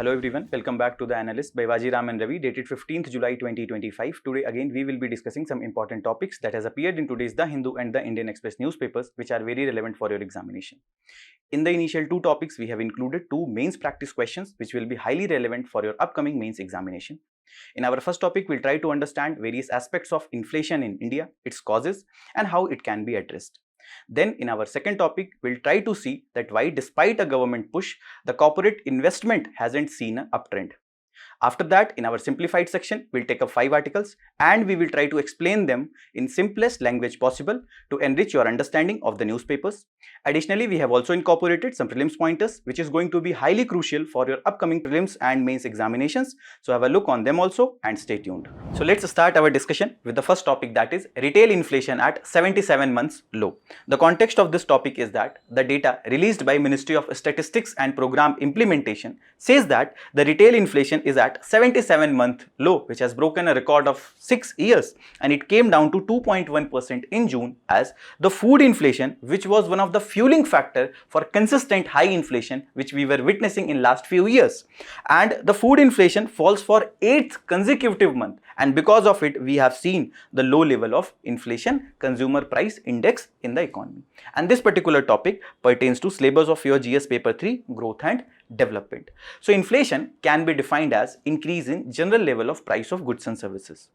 Hello everyone, welcome back to the Analyst by Vajiram and Ravi, dated 15th July 2025. Today again we will be discussing some important topics that has appeared in today's The Hindu and the Indian Express newspapers, which are very relevant for your examination. In the initial two topics, we have included two mains practice questions which will be highly relevant for your upcoming mains examination. In our first topic, we'll try to understand various aspects of inflation in India, its causes and how it can be addressed. Then in our second topic, we'll try to see that why despite a government push, the corporate investment hasn't seen an uptrend. After that, in our simplified section, we'll take up 5 articles and we will try to explain them in simplest language possible to enrich your understanding of the newspapers. Additionally, we have also incorporated some prelims pointers which is going to be highly crucial for your upcoming prelims and mains examinations. So have a look on them also and stay tuned. So let's start our discussion with the first topic, that is retail inflation at 77 months low. The context of this topic is that the data released by Ministry of Statistics and Program Implementation says that the retail inflation is at 77-month low, which has broken a record of 6 years, and it came down to 2.1% in June, as the food inflation, which was one of the fueling factor for consistent high inflation which we were witnessing in last few years, and the food inflation falls for 8th consecutive month, and because of it we have seen the low level of inflation consumer price index in the economy. And this particular topic pertains to syllabus of your GS paper 3, growth and development. So inflation can be defined as increase in general level of price of goods and services,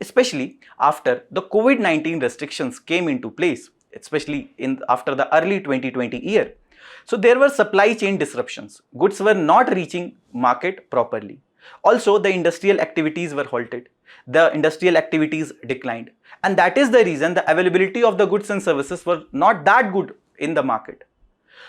especially after the COVID-19 restrictions came into place, especially after the early 2020 year. So there were supply chain disruptions, goods were not reaching market properly. Also, the industrial activities were halted, the industrial activities declined, and that is the reason the availability of the goods and services were not that good in the market.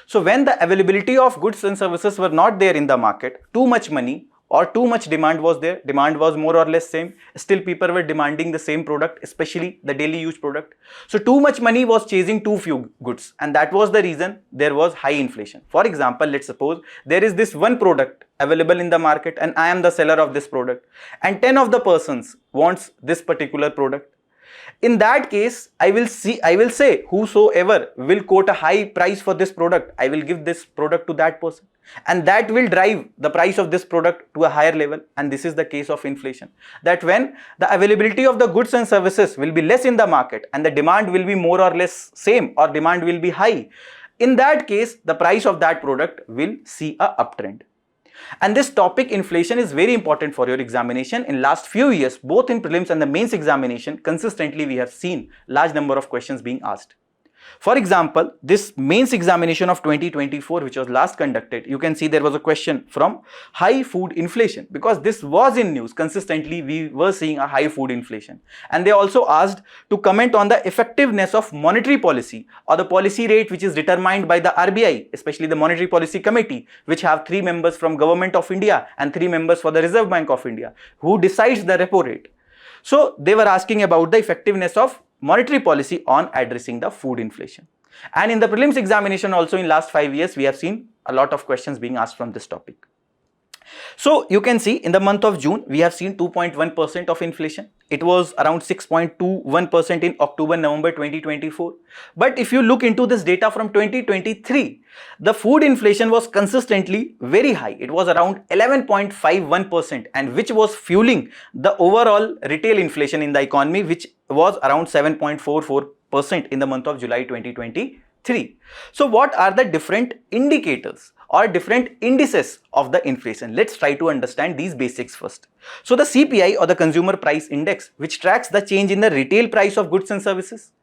So when the availability of goods and services were not there in the market, too much money or too much demand was there, demand was more or less same, still people were demanding the same product, especially the daily use product. So too much money was chasing too few goods, and that was the reason there was high inflation. For example, let's suppose there is this one product available in the market and I am the seller of this product, and 10 of the persons wants this particular product. In that case, I will say whosoever will quote a high price for this product, I will give this product to that person, and that will drive the price of this product to a higher level. And this is the case of inflation, that when the availability of the goods and services will be less in the market and the demand will be more or less same or demand will be high, in that case the price of that product will see a uptrend. And this topic inflation is very important for your examination. In last few years, both in prelims and the mains examination, consistently we have seen large number of questions being asked. For example, this mains examination of 2024, which was last conducted, you can see there was a question from high food inflation, because this was in news. Consistently we were seeing a high food inflation, and they also asked to comment on the effectiveness of monetary policy or the policy rate which is determined by the RBI, especially the Monetary Policy Committee, which have 3 members from Government of India and 3 members for the Reserve Bank of India, who decides the repo rate. So they were asking about the effectiveness of monetary policy on addressing the food inflation. And in the prelims examination also in last 5 years, we have seen a lot of questions being asked from this topic. So you can see in the month of June, we have seen 2.1% of inflation. It was around 6.21% in October-November 2024. But if you look into this data from 2023, the food inflation was consistently very high. It was around 11.51%, and which was fueling the overall retail inflation in the economy, which was around 7.44% in the month of July 2023. So what are the different indicators or different indices of the inflation? Let's try to understand these basics first. So the CPI, or the Consumer Price Index, which tracks the change in the retail price of goods and services,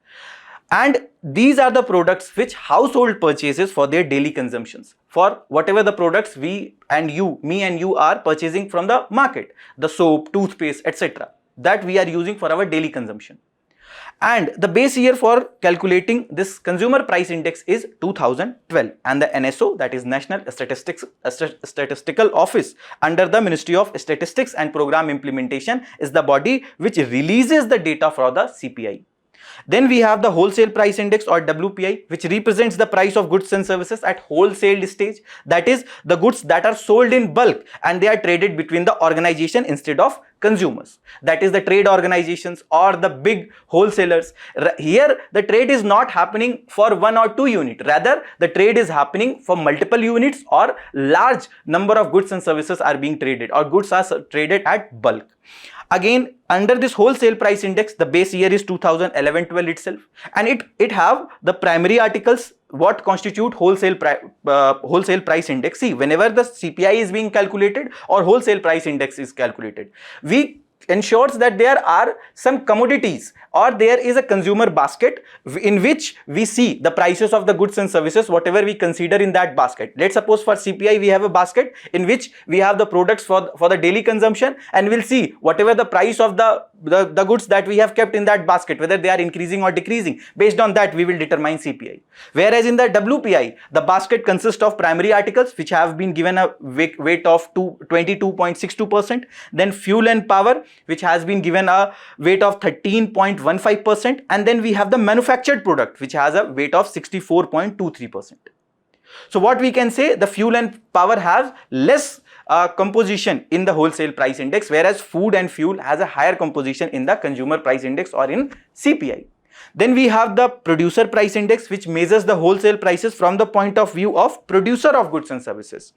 and these are the products which household purchases for their daily consumptions, for whatever the products me and you are purchasing from the market, the soap, toothpaste, etc., that we are using for our daily consumption. And the base year for calculating this Consumer Price Index is 2012, and the NSO, that is National Statistical Office under the Ministry of Statistics and Program Implementation, is the body which releases the data for the CPI. Then we have the Wholesale Price Index, or WPI, which represents the price of goods and services at wholesale stage, that is the goods that are sold in bulk and they are traded between the organization instead of consumers, that is the trade organizations or the big wholesalers. Here the trade is not happening for 1 or 2 units, rather the trade is happening for multiple units, or large number of goods and services are being traded, or goods are traded at bulk. Again, under this wholesale price index, the base year is 2011-12 itself, and it have the primary articles what constitute wholesale price index. See, whenever the CPI is being calculated or wholesale price index is calculated, we ensures that there are some commodities or there is a consumer basket in which we see the prices of the goods and services, whatever we consider in that basket. Let's suppose for CPI we have a basket in which we have the products for the daily consumption, and we'll see whatever the price of the goods that we have kept in that basket, whether they are increasing or decreasing. Based on that we will determine CPI. Whereas in the WPI, the basket consists of primary articles which have been given a weight of 22.62%, then fuel and power which has been given a weight of 13.15%, and then we have the manufactured product which has a weight of 64.23%. So what we can say, the fuel and power has less composition in the wholesale price index, whereas food and fuel has a higher composition in the consumer price index or in CPI. Then we have the producer price index, which measures the wholesale prices from the point of view of producer of goods and services,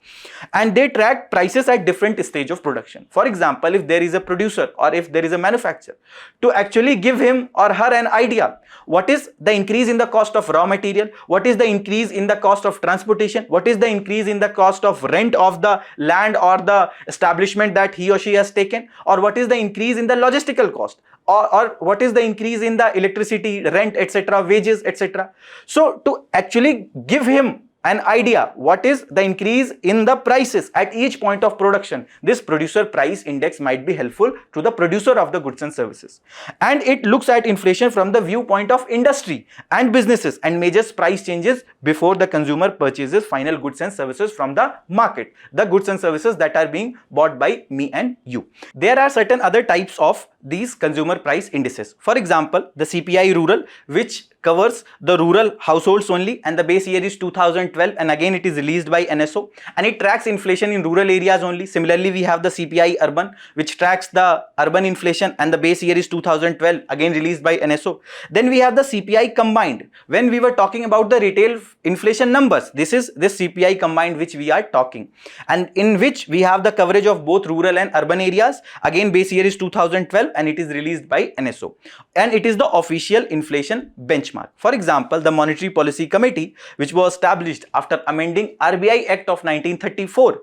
and they track prices at different stage of production. For example, if there is a producer or if there is a manufacturer, to actually give him or her an idea what is the increase in the cost of raw material, what is the increase in the cost of transportation, what is the increase in the cost of rent of the land or the establishment that he or she has taken, or what is the increase in the logistical cost, or what is the increase in the electricity, rent, etc., wages, etc. So to actually give him an idea what is the increase in the prices at each point of production, this producer price index might be helpful to the producer of the goods and services. And it looks at inflation from the viewpoint of industry and businesses and measures price changes before the consumer purchases final goods and services from the market, the goods and services that are being bought by me and you. There are certain other types of these consumer price indices. For example, the CPI rural, which covers the rural households only, and the base year is 2012, and again it is released by NSO, and it tracks inflation in rural areas only. Similarly, we have the CPI urban, which tracks the urban inflation, and the base year is 2012, again released by NSO. Then we have the CPI combined. When we were talking about the retail inflation numbers, this is this CPI combined which we are talking, and in which we have the coverage of both rural and urban areas. Again, base year is 2012, and it is released by NSO, and it is the official inflation benchmark. For example, the Monetary Policy Committee, which was established after amending RBI Act of 1934,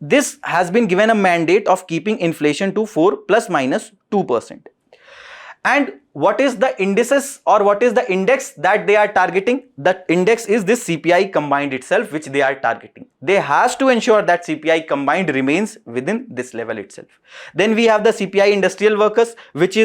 this has been given a mandate of keeping inflation to 4 ± 2%. And what is the indices or what is the index that they are targeting? The index is this CPI combined itself, which they are targeting. They has to ensure that CPI combined remains within this level itself. Then we have the CPI industrial workers, which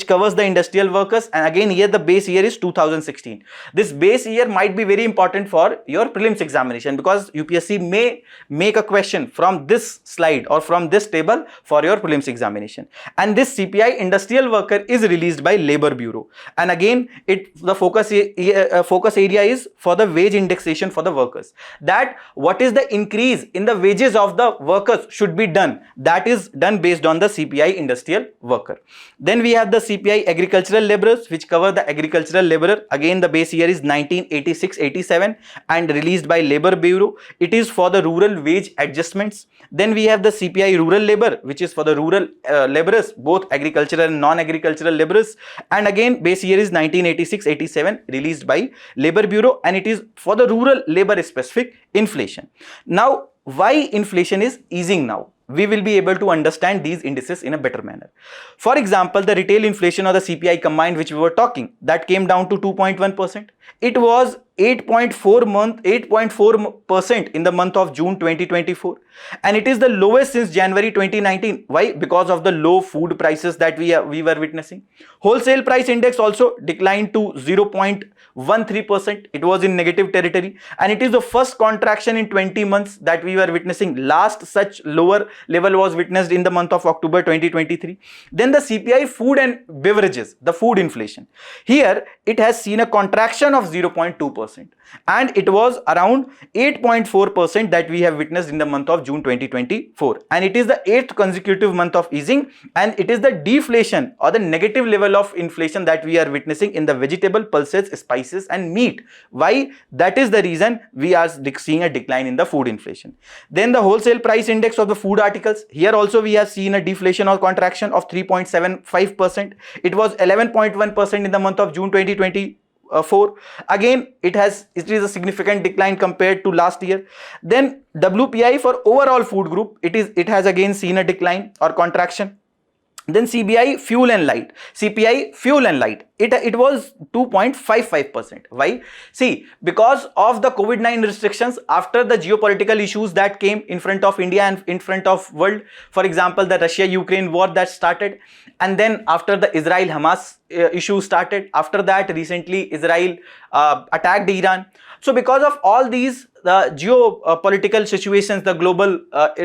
covers the industrial workers, and again here the base year is 2016. This base year might be very important for your prelims examination, because UPSC may make a question from this slide or from this table for your prelims examination. And this CPI industrial worker is released by Labor Bureau, and again the focus area is for the wage indexation for the workers, that what is the increase in the wages of the workers should be done, that is done based on the CPI industrial worker. Then we have the CPI agricultural laborers, which cover the agricultural laborer. Again the base year is 1986-87 and released by Labor Bureau. It is for the rural wage adjustments. Then we have the CPI rural labor, which is for the rural laborers, both agricultural and non-agricultural laborers, and again base year is 1986-87 released by Labor Bureau, and it is for the rural labor specific inflation. Now, why inflation is easing now? We will be able to understand these indices in a better manner. For example, the retail inflation or the CPI combined, which we were talking, that came down to 2.1%. It was 8.4% in the month of June 2024, and it is the lowest since January 2019. Why? Because of the low food prices that we were witnessing. Wholesale price index also declined to 0.13%. It was in negative territory, and it is the first contraction in 20 months that we were witnessing. Last such lower level was witnessed in the month of October 2023. Then the CPI food and beverages, the food inflation. Here it has seen a contraction of 0.2%. 2%, and it was around 8.4% that we have witnessed in the month of June 2024, and it is the 8th consecutive month of easing, and it is the deflation or the negative level of inflation that we are witnessing in the vegetable, pulses, spices and meat. Why? That is the reason we are seeing a decline in the food inflation. Then the wholesale price index of the food articles, here also we have seen a deflation or contraction of 3.75%. It was 11.1% in the month of June 2024. Again, it is a significant decline compared to last year. Then WPI for overall food group, it has again seen a decline or contraction. Then CPI fuel and light, it was 2.55%. Why? See, because of the COVID-19 restrictions, after the geopolitical issues that came in front of India and in front of world, for example, the Russia-Ukraine war that started, and then after the Israel-Hamas issue started, after that recently Israel attacked Iran. So because of all these the geopolitical situations, the global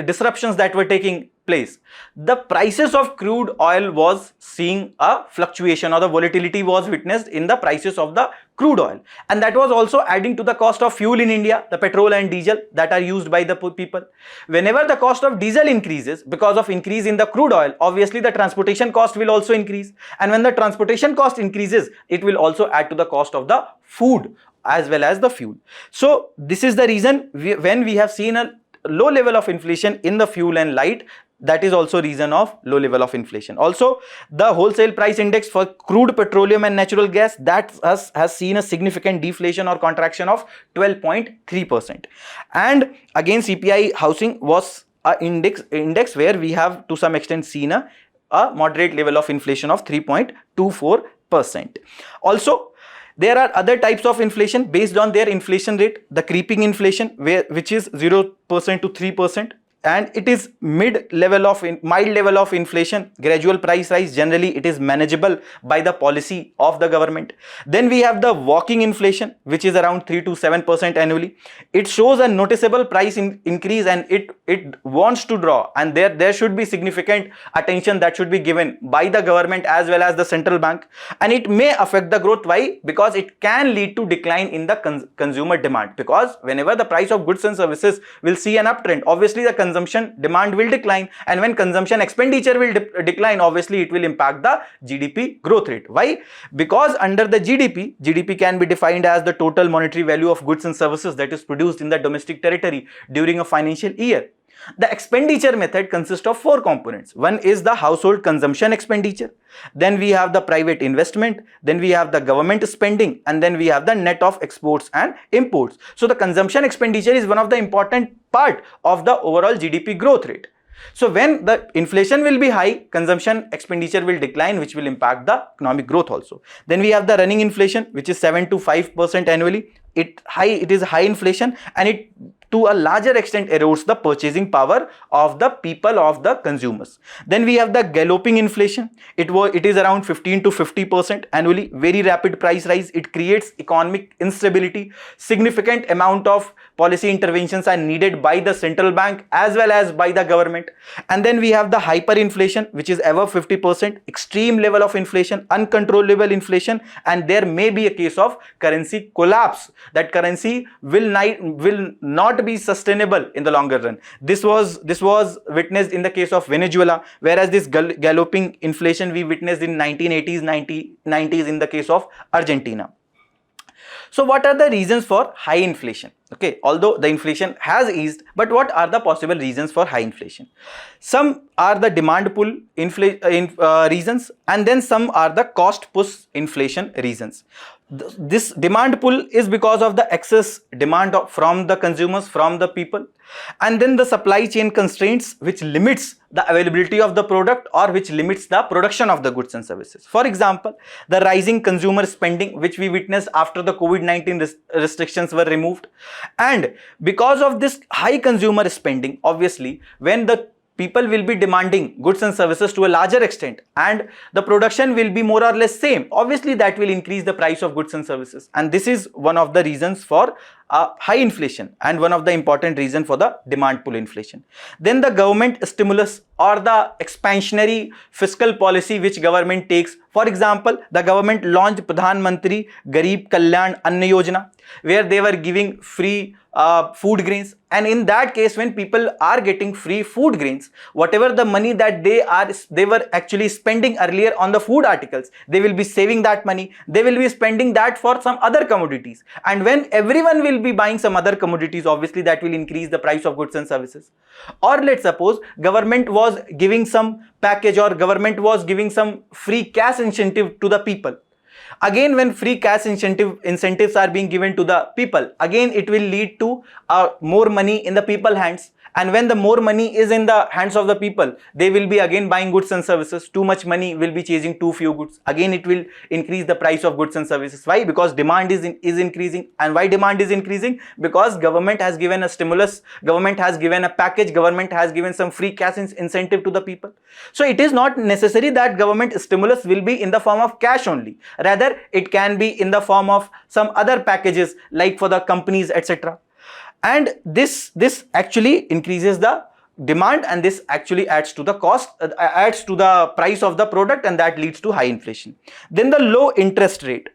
disruptions that were taking place, the prices of crude oil was seeing a fluctuation, or the volatility was witnessed in the prices of the crude oil, and that was also adding to the cost of fuel in India, the petrol and diesel that are used by the people. Whenever the cost of diesel increases because of increase in the crude oil, obviously the transportation cost will also increase, and when the transportation cost increases, it will also add to the cost of the food as well as the fuel. So this is the reason when we have seen a low level of inflation in the fuel and light, that is also reason of low level of inflation. Also, the wholesale price index for crude petroleum and natural gas, that has seen a significant deflation or contraction of 12.3%. And again, CPI housing was a index where we have to some extent seen a moderate level of inflation of 3.24%. Also, there are other types of inflation based on their inflation rate. The creeping inflation, which is 0% to 3%, and it is mild level of inflation, gradual price rise. Generally it is manageable by the policy of the government. Then we have the walking inflation, which is around 3 to 7% annually. It shows a noticeable price increase, and it wants to draw, and there should be significant attention that should be given by the government as well as the central bank, and it may affect the growth. Why? Because it can lead to decline in the consumer demand, because whenever the price of goods and services will see an uptrend, obviously the consumption demand will decline, and when consumption expenditure will decline, obviously it will impact the GDP growth rate. Why? Because under the GDP can be defined as the total monetary value of goods and services that is produced in the domestic territory during a financial year. The expenditure method consists of 4 components. One is the household consumption expenditure, then we have the private investment, then we have the government spending, and then we have the net of exports and imports. So the consumption expenditure is one of the important part of the overall GDP growth rate. So when the inflation will be high, consumption expenditure will decline, which will impact the economic growth also. Then we have the running inflation, which is 7 to 5% annually. It is high inflation, and it to a larger extent erodes the purchasing power of the people, of the consumers. Then we have the galloping inflation. It is around 15 to 50% annually. Very rapid price rise. It creates economic instability. Significant amount of policy interventions are needed by the central bank as well as by the government. And then we have the hyperinflation, which is above 50%, extreme level of inflation, uncontrollable inflation, and there may be a case of currency collapse. That currency will not be sustainable in the longer run. This was witnessed in the case of Venezuela, whereas this galloping inflation we witnessed in 1980s, 90s in the case of Argentina. So what are the reasons for high inflation? Okay, although the inflation has eased, but what are the possible reasons for high inflation? Some are the demand pull reasons, and then some are the cost push inflation reasons. This demand pull is because of the excess demand from the consumers, from the people, and then the supply chain constraints, which limits the availability of the product or which limits the production of the goods and services. For example, the rising consumer spending, which we witnessed after the COVID-19 restrictions were removed. And because of this high consumer spending, obviously, when the people will be demanding goods and services to a larger extent and the production will be more or less same, obviously that will increase the price of goods and services, and this is one of the reasons for high inflation and one of the important reason for the demand pull inflation. Then the government stimulus or the expansionary fiscal policy which government takes. For example, the government launched Pradhan Mantri Garib Kalyan Anna Yojana, where they were giving free food grains, and in that case when people are getting free food grains, whatever the money that they were actually spending earlier on the food articles, they will be saving that money, they will be spending that for some other commodities, and when everyone will be buying some other commodities, obviously that will increase the price of goods and services. Or let's suppose government was giving some package or government was giving some free cash incentive to the people. Again, when free cash incentives are being given to the people, again it will lead to more money in the people hands. And when the more money is in the hands of the people, they will be again buying goods and services. Too much money will be chasing too few goods. Again, it will increase the price of goods and services. Why? Because demand is increasing. And why demand is increasing? Because government has given a stimulus, government has given a package, government has given some free cash incentive to the people. So it is not necessary that government stimulus will be in the form of cash only. Rather, it can be in the form of some other packages like for the companies, etc. And this actually increases the demand, and this actually adds to the cost, adds to the price of the product, and that leads to high inflation. Then the low interest rate.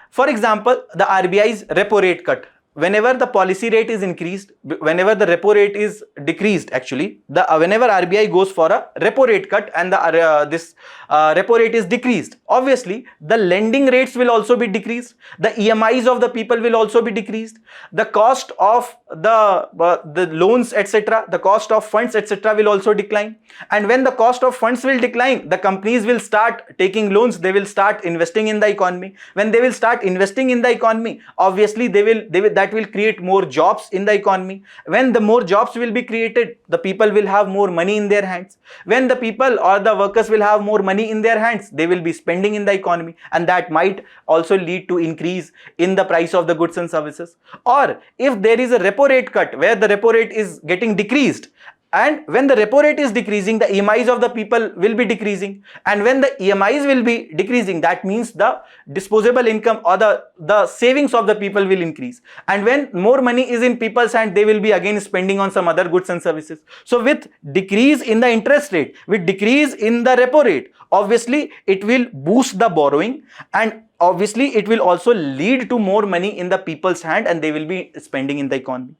For example, the RBI's repo rate cut. Whenever the policy rate is increased, whenever the repo rate is decreased, actually, whenever RBI goes for a repo rate cut and the repo rate is decreased, obviously the lending rates will also be decreased, the EMIs of the people will also be decreased, the cost of the loans, etc., the cost of funds, etc., will also decline. And when the cost of funds will decline, the companies will start taking loans, they will start investing in the economy. When they will start investing in the economy, obviously that will create more jobs in the economy. When the more jobs will be created, the people will have more money in their hands. When the people or the workers will have more money in their hands, they will be spending in the economy, and that might also lead to increase in the price of the goods and services. Or if there is a repo rate cut where the repo rate is getting decreased, and when the repo rate is decreasing, the EMIs of the people will be decreasing, and when the EMIs will be decreasing, that means the disposable income or the savings of the people will increase. And when more money is in people's hand, they will be again spending on some other goods and services. So with decrease in the interest rate, with decrease in the repo rate, obviously it will boost the borrowing, and obviously it will also lead to more money in the people's hand, and they will be spending in the economy.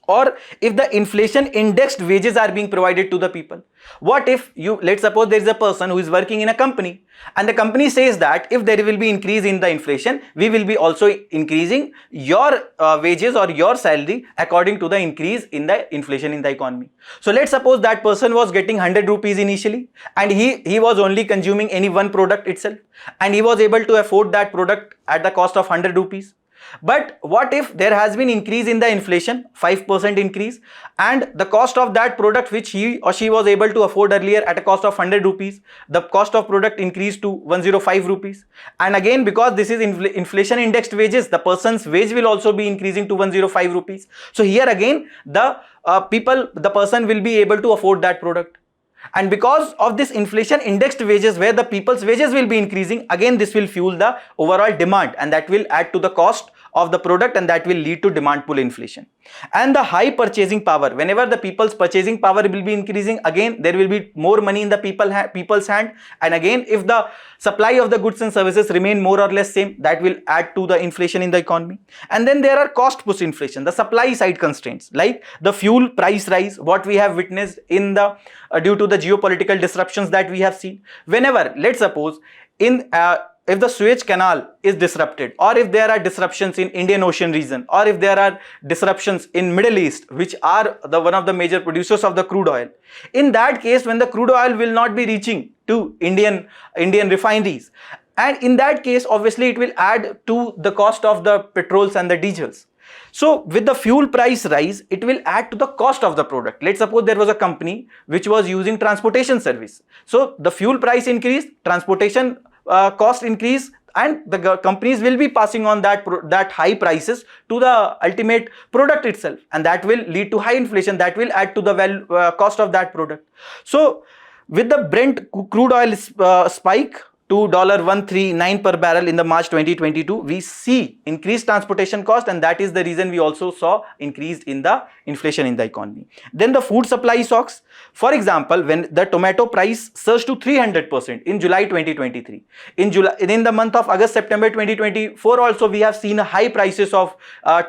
Or if the inflation indexed wages are being provided to the people. What if let's suppose there is a person who is working in a company, and the company says that if there will be increase in the inflation, we will be also increasing your wages or your salary according to the increase in the inflation in the economy. So let's suppose that person was getting 100 rupees initially, and he was only consuming any one product itself, and he was able to afford that product at the cost of 100 rupees. But what if there has been increase in the inflation, 5% increase, and the cost of that product which he or she was able to afford earlier at a cost of 100 rupees, the cost of product increased to 105 rupees. And again, because this is inflation indexed wages, the person's wage will also be increasing to 105 rupees. So here again, the person will be able to afford that product. And because of this inflation indexed wages where the people's wages will be increasing, again this will fuel the overall demand, and that will add to the cost of the product, and that will lead to demand pull inflation. And the high purchasing power, whenever the people's purchasing power will be increasing, again there will be more money in the people's hand, and again if the supply of the goods and services remain more or less same, that will add to the inflation in the economy. And then there are cost push inflation, the supply side constraints like the fuel price rise, what we have witnessed in the due to the geopolitical disruptions that we have seen. Whenever, let's suppose, if the Suez Canal is disrupted, or if there are disruptions in Indian Ocean region, or if there are disruptions in Middle East, which are one of the major producers of the crude oil, in that case, when the crude oil will not be reaching to Indian refineries, and in that case, obviously it will add to the cost of the petrols and the diesels. So with the fuel price rise, it will add to the cost of the product. Let's suppose there was a company which was using transportation service. So the fuel price increase, transportation cost increase, and the companies will be passing on that high prices to the ultimate product itself, and that will lead to high inflation, that will add to the cost of that product. So with the Brent crude oil spike to $139 per barrel in the March 2022, we see increased transportation cost, and that is the reason we also saw increase in the inflation in the economy. Then the food supply shocks. For example, when the tomato price surged to 300% in July 2023, in the month of August, September 2024 also we have seen high prices of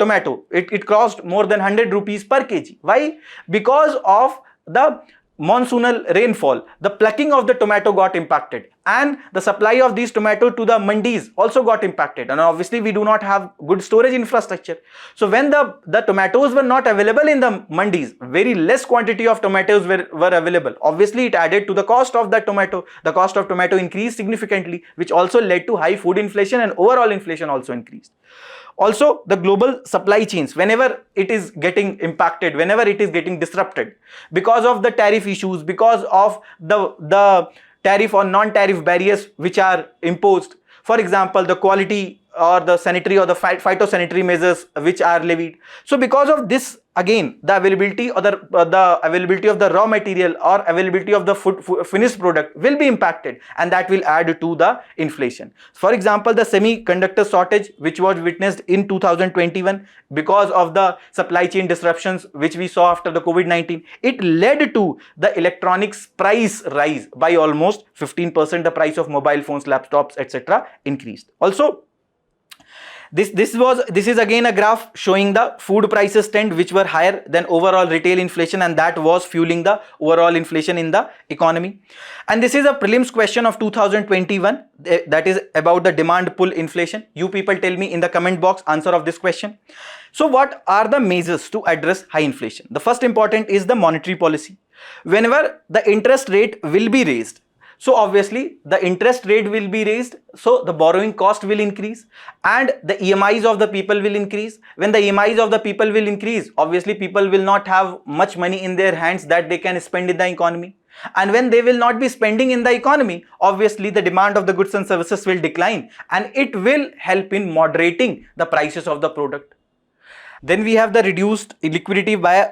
tomato. It crossed more than 100 rupees per kg. Why? Because of the monsoonal rainfall, the plucking of the tomato got impacted, and the supply of these tomato to the mandis also got impacted, and obviously we do not have good storage infrastructure. So when the tomatoes were not available in the mandis, very less quantity of tomatoes were available, obviously it added to the cost of the tomato. The cost of tomato increased significantly, which also led to high food inflation, and overall inflation also increased. Also, the global supply chains, whenever it is getting impacted, whenever it is getting disrupted because of the tariff issues, because of the tariff or non-tariff barriers which are imposed, for example, the quality or the sanitary or the phytosanitary measures which are levied. So because of this, again, the availability or the availability of the raw material or availability of the finished product will be impacted, and that will add to the inflation. For example, the semiconductor shortage which was witnessed in 2021 because of the supply chain disruptions which we saw after the COVID-19, it led to the electronics price rise by almost 15%. The price of mobile phones, laptops, etc. increased. Also, this is again a graph showing the food prices trend which were higher than overall retail inflation, and that was fueling the overall inflation in the economy. And this is a prelims question of 2021, that is about the demand pull inflation. You people tell me in the comment box answer of this question. So what are the measures to address high inflation? The first important is the monetary policy. Whenever the interest rate will be raised, so obviously the interest rate will be raised, so the borrowing cost will increase and the EMIs of the people will increase. When the EMIs of the people will increase, obviously people will not have much money in their hands that they can spend in the economy. And when they will not be spending in the economy, obviously the demand of the goods and services will decline, and it will help in moderating the prices of the product. Then we have the reduced liquidity via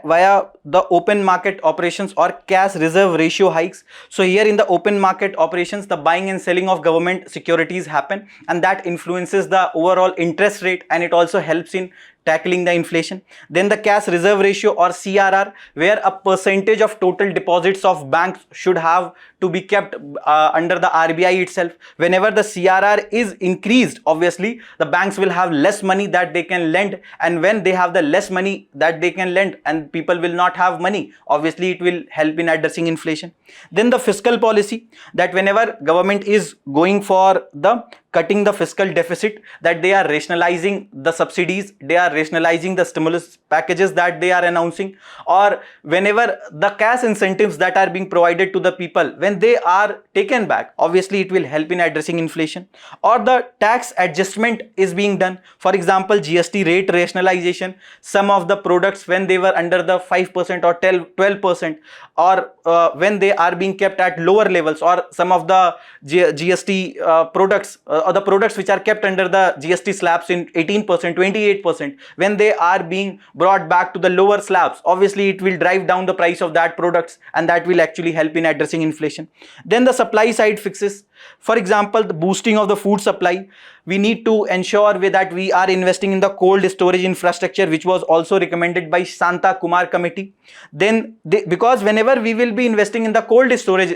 the open market operations or cash reserve ratio hikes. So here in the open market operations, the buying and selling of government securities happen, and that influences the overall interest rate, and it also helps in tackling the inflation. Then the cash reserve ratio or CRR, where a percentage of total deposits of banks should have to be kept under the RBI itself. Whenever the CRR is increased, obviously the banks will have less money that they can lend, and when they have the less money that they can lend and people will not have money, obviously it will help in addressing inflation. Then the fiscal policy, that whenever government is going for the cutting the fiscal deficit, that they are rationalizing the subsidies, they are rationalizing the stimulus packages that they are announcing, or whenever the cash incentives that are being provided to the people, when they are taken back, obviously it will help in addressing inflation. Or the tax adjustment is being done. For example, GST rate rationalization, some of the products when they were under the 5% or 12%, or when they are being kept at lower levels, or some of the GST products or the products which are kept under the GST slabs in 18%, 28%, when they are being brought back to the lower slabs, obviously it will drive down the price of that products, and that will actually help in addressing inflation. Then the supply side fixes. For example, the boosting of the food supply, we need to ensure that we are investing in the cold storage infrastructure, which was also recommended by Santa Kumar committee. Then because whenever we will be investing in the cold storage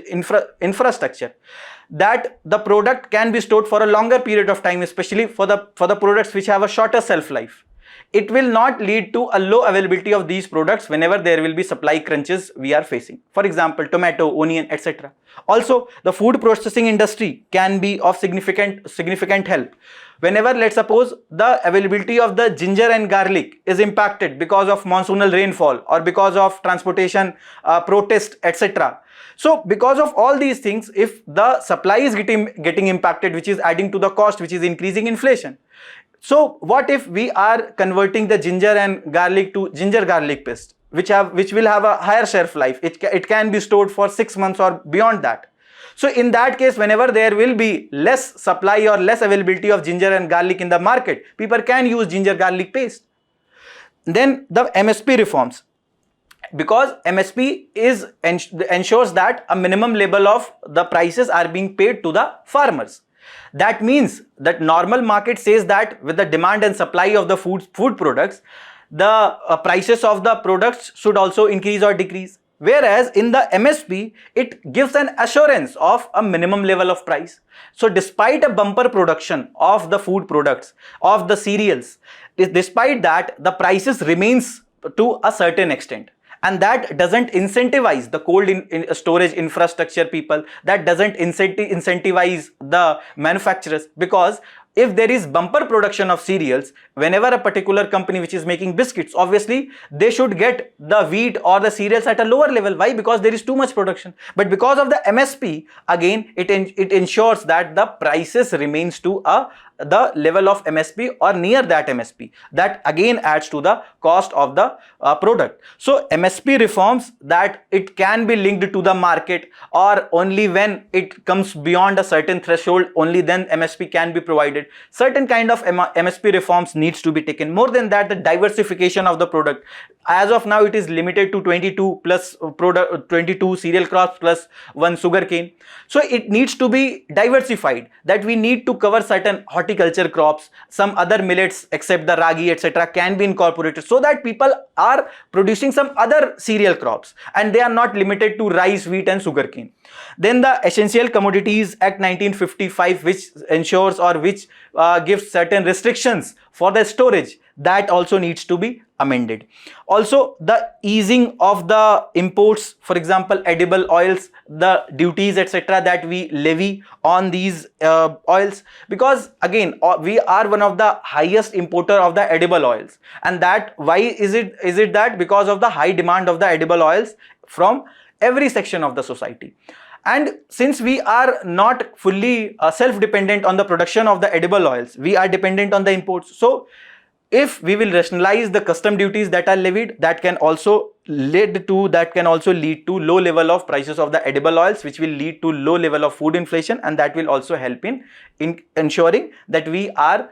infrastructure, that the product can be stored for a longer period of time, especially for the products which have a shorter shelf life. It will not lead to a low availability of these products whenever there will be supply crunches we are facing. For example, tomato, onion, etc. Also, the food processing industry can be of significant help. Whenever, let's suppose, the availability of the ginger and garlic is impacted because of monsoonal rainfall or because of transportation protest, etc. So because of all these things, if the supply is getting impacted, which is adding to the cost, which is increasing inflation. So what if we are converting the ginger and garlic to ginger garlic paste, which will have a higher shelf life? It can be stored for 6 months or beyond that. So in that case, whenever there will be less supply or less availability of ginger and garlic in the market, people can use ginger garlic paste. Then the MSP reforms. because MSP ensures that a minimum level of the prices are being paid to the farmers. That means that normal market says that with the demand and supply of the food products, the prices of the products should also increase or decrease. Whereas in the MSP, it gives an assurance of a minimum level of price. So despite a bumper production of the food products, of the cereals, despite that, the prices remains to a certain extent. And that doesn't incentivize the cold storage infrastructure people, that doesn't incentivize the manufacturers, because if there is bumper production of cereals, whenever a particular company which is making biscuits, obviously they should get the wheat or the cereals at a lower level. Why? Because there is too much production. But because of the MSP, again, it ensures that the prices remains to the level of MSP or near that MSP. That again adds to the cost of the product. So MSP reforms, that it can be linked to the market, or only when it comes beyond a certain threshold, only then MSP can be provided. Certain kind of MSP reforms needs to be taken. More than that, the diversification of the product. As of now, it is limited to 22 cereal crops plus 1 sugarcane. So it needs to be diversified, that we need to cover certain horticulture crops, some other millets except the ragi, etc. can be incorporated, so that people are producing some other cereal crops and they are not limited to rice, wheat and sugarcane. Then the Essential Commodities Act 1955, which ensures or which gives certain restrictions for the storage, that also needs to be amended. Also, the easing of the imports, for example edible oils, the duties etc. that we levy on these oils, because again we are one of the highest importer of the edible oils. And that, why is it that? Because of the high demand of the edible oils from every section of the society. And since we are not fully self-dependent on the production of the edible oils, we are dependent on the imports. So if we will rationalize the custom duties that are levied, that can also lead to low level of prices of the edible oils, which will lead to low level of food inflation, and that will also help in ensuring that we are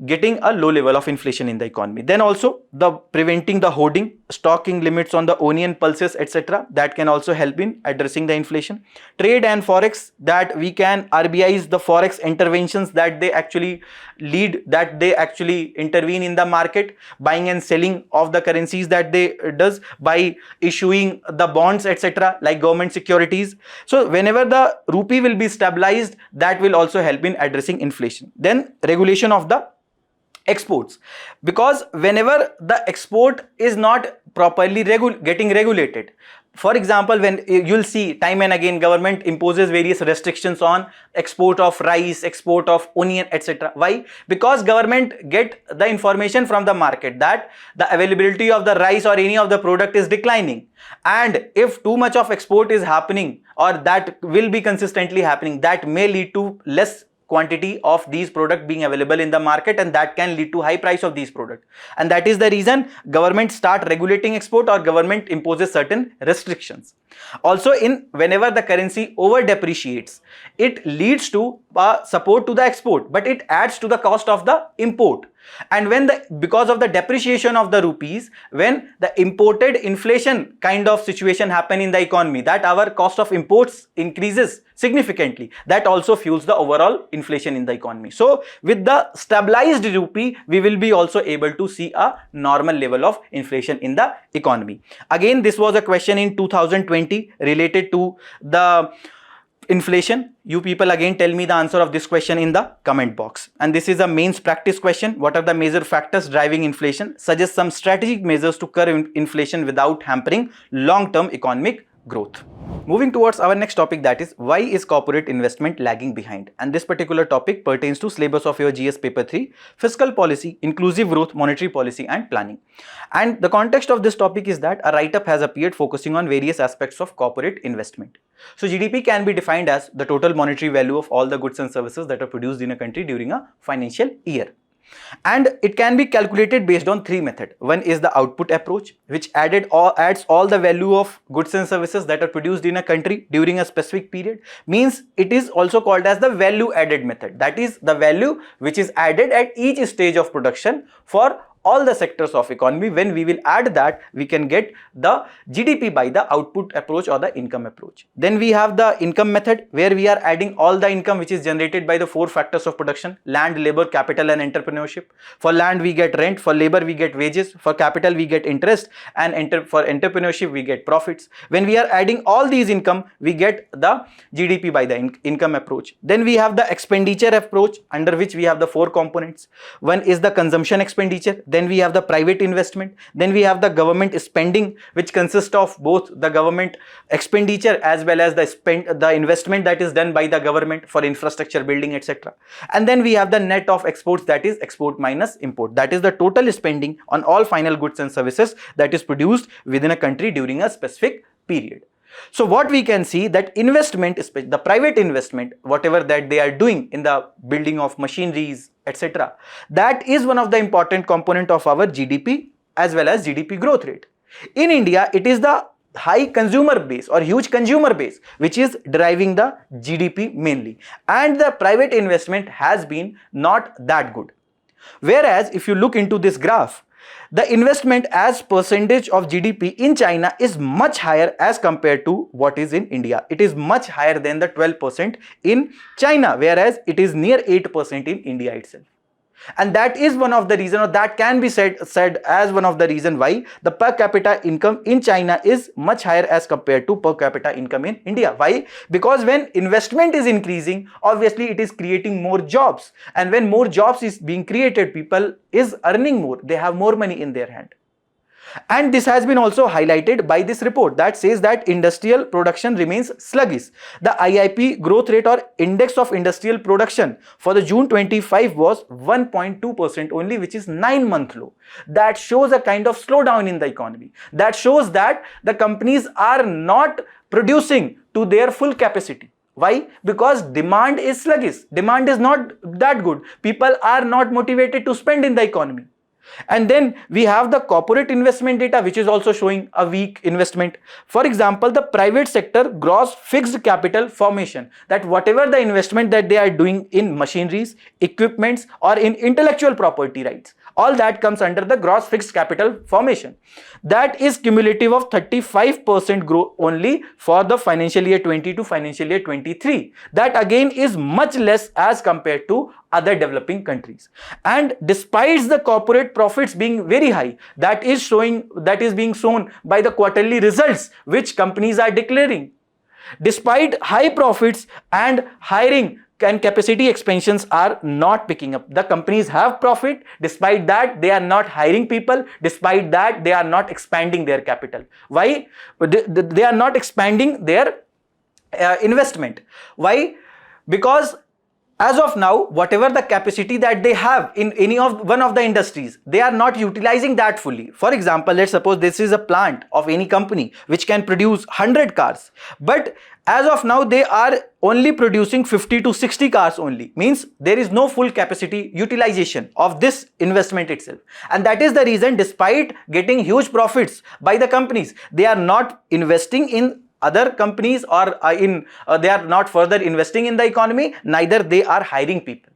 getting a low level of inflation in the economy. Then also the preventing the hoarding, stocking limits on the onion pulses etc. that can also help in addressing the inflation. Trade and forex, that we can RBI's the forex interventions, that they actually lead, that they actually intervene in the market, buying and selling of the currencies that they does by issuing the bonds etc. like government securities. So whenever the rupee will be stabilized, that will also help in addressing inflation. Then regulation of the exports, because whenever the export is not properly getting regulated, for example, when you'll see time and again government imposes various restrictions on export of rice, export of onion etc. Why? Because government get the information from the market that the availability of the rice or any of the product is declining, and if too much of export is happening, or that will be consistently happening, that may lead to less quantity of these products being available in the market, and that can lead to high price of these products. And that is the reason government start regulating export, or government imposes certain restrictions. Also, whenever the currency over depreciates, it leads to support to the export, but it adds to the cost of the import. And because of the depreciation of the rupees, when the imported inflation kind of situation happen in the economy, that our cost of imports increases significantly, that also fuels the overall inflation in the economy. So with the stabilized rupee, we will be also able to see a normal level of inflation in the economy. Again, this was a question in 2020 related to the inflation. You people again tell me the answer of this question in the comment box. And this is a mains practice question. What are the major factors driving inflation? Suggest some strategic measures to curb inflation without hampering long-term economic growth. Moving towards our next topic, that is, why is corporate investment lagging behind? And this particular topic pertains to syllabus of your GS paper 3, fiscal policy, inclusive growth, monetary policy and planning. And the context of this topic is that a write-up has appeared focusing on various aspects of corporate investment. So GDP can be defined as the total monetary value of all the goods and services that are produced in a country during a financial year. And it can be calculated based on three methods. One is the output approach, which adds all the value of goods and services that are produced in a country during a specific period. Means it is also called as the value added method. That is the value which is added at each stage of production for all the sectors of economy. When we will add that, we can get the GDP by the output approach or the income approach. Then we have the income method, where we are adding all the income which is generated by the 4 factors of production: land, labor, capital and entrepreneurship. For land we get rent, for labor we get wages, for capital we get interest, and for entrepreneurship we get profits. When we are adding all these income, we get the GDP by the income approach. Then we have the expenditure approach, under which we have the 4 components. One is the consumption expenditure, then we have the private investment, then we have the government spending, which consists of both the government expenditure as well as the investment that is done by the government for infrastructure building, etc. And then we have the net of exports, that is export minus import, that is the total spending on all final goods and services that is produced within a country during a specific period. So what we can see, that investment, the private investment, whatever that they are doing in the building of machineries, etc., that is one of the important component of our GDP as well as GDP growth rate. In India, it is the high consumer base or huge consumer base which is driving the GDP mainly, and the private investment has been not that good. Whereas if you look into this graph, the investment as percentage of GDP in China is much higher as compared to what is in India. It is much higher than the 12% in China, whereas it is near 8% in India itself. And that is one of the reasons, or that can be said as one of the reasons why the per capita income in China is much higher as compared to per capita income in India. Why? Because when investment is increasing, obviously it is creating more jobs, and when more jobs is being created, people is earning more, they have more money in their hand. And this has been also highlighted by this report that says that industrial production remains sluggish. The IIP growth rate or index of industrial production for the June 25 was 1.2% only, which is 9-month low. That shows a kind of slowdown in the economy. That shows that the companies are not producing to their full capacity. Why? Because demand is sluggish. Demand is not that good. People are not motivated to spend in the economy. And then we have the corporate investment data, which is also showing a weak investment. For example, the private sector gross fixed capital formation, that whatever the investment that they are doing in machineries, equipments or in intellectual property rights, all that comes under the gross fixed capital formation. That is cumulative of 35% growth only for the financial year 20 to financial year 23. That again is much less as compared to other developing countries. And despite the corporate profits being very high, that is being shown by the quarterly results which companies are declaring. Despite high profits and hiring and capacity expansions are not picking up. The companies have profit, despite that they are not hiring people, despite that they are not expanding their capital. Why? They are not expanding their investment. Why? Because as of now, whatever the capacity that they have in one of the industries, they are not utilizing that fully. For example, let's suppose this is a plant of any company which can produce 100 cars, but as of now they are only producing 50 to 60 cars only. Means there is no full capacity utilization of this investment itself. And that is the reason, despite getting huge profits by the companies, they are not investing in other companies or they are not further investing in the economy, neither they are hiring people.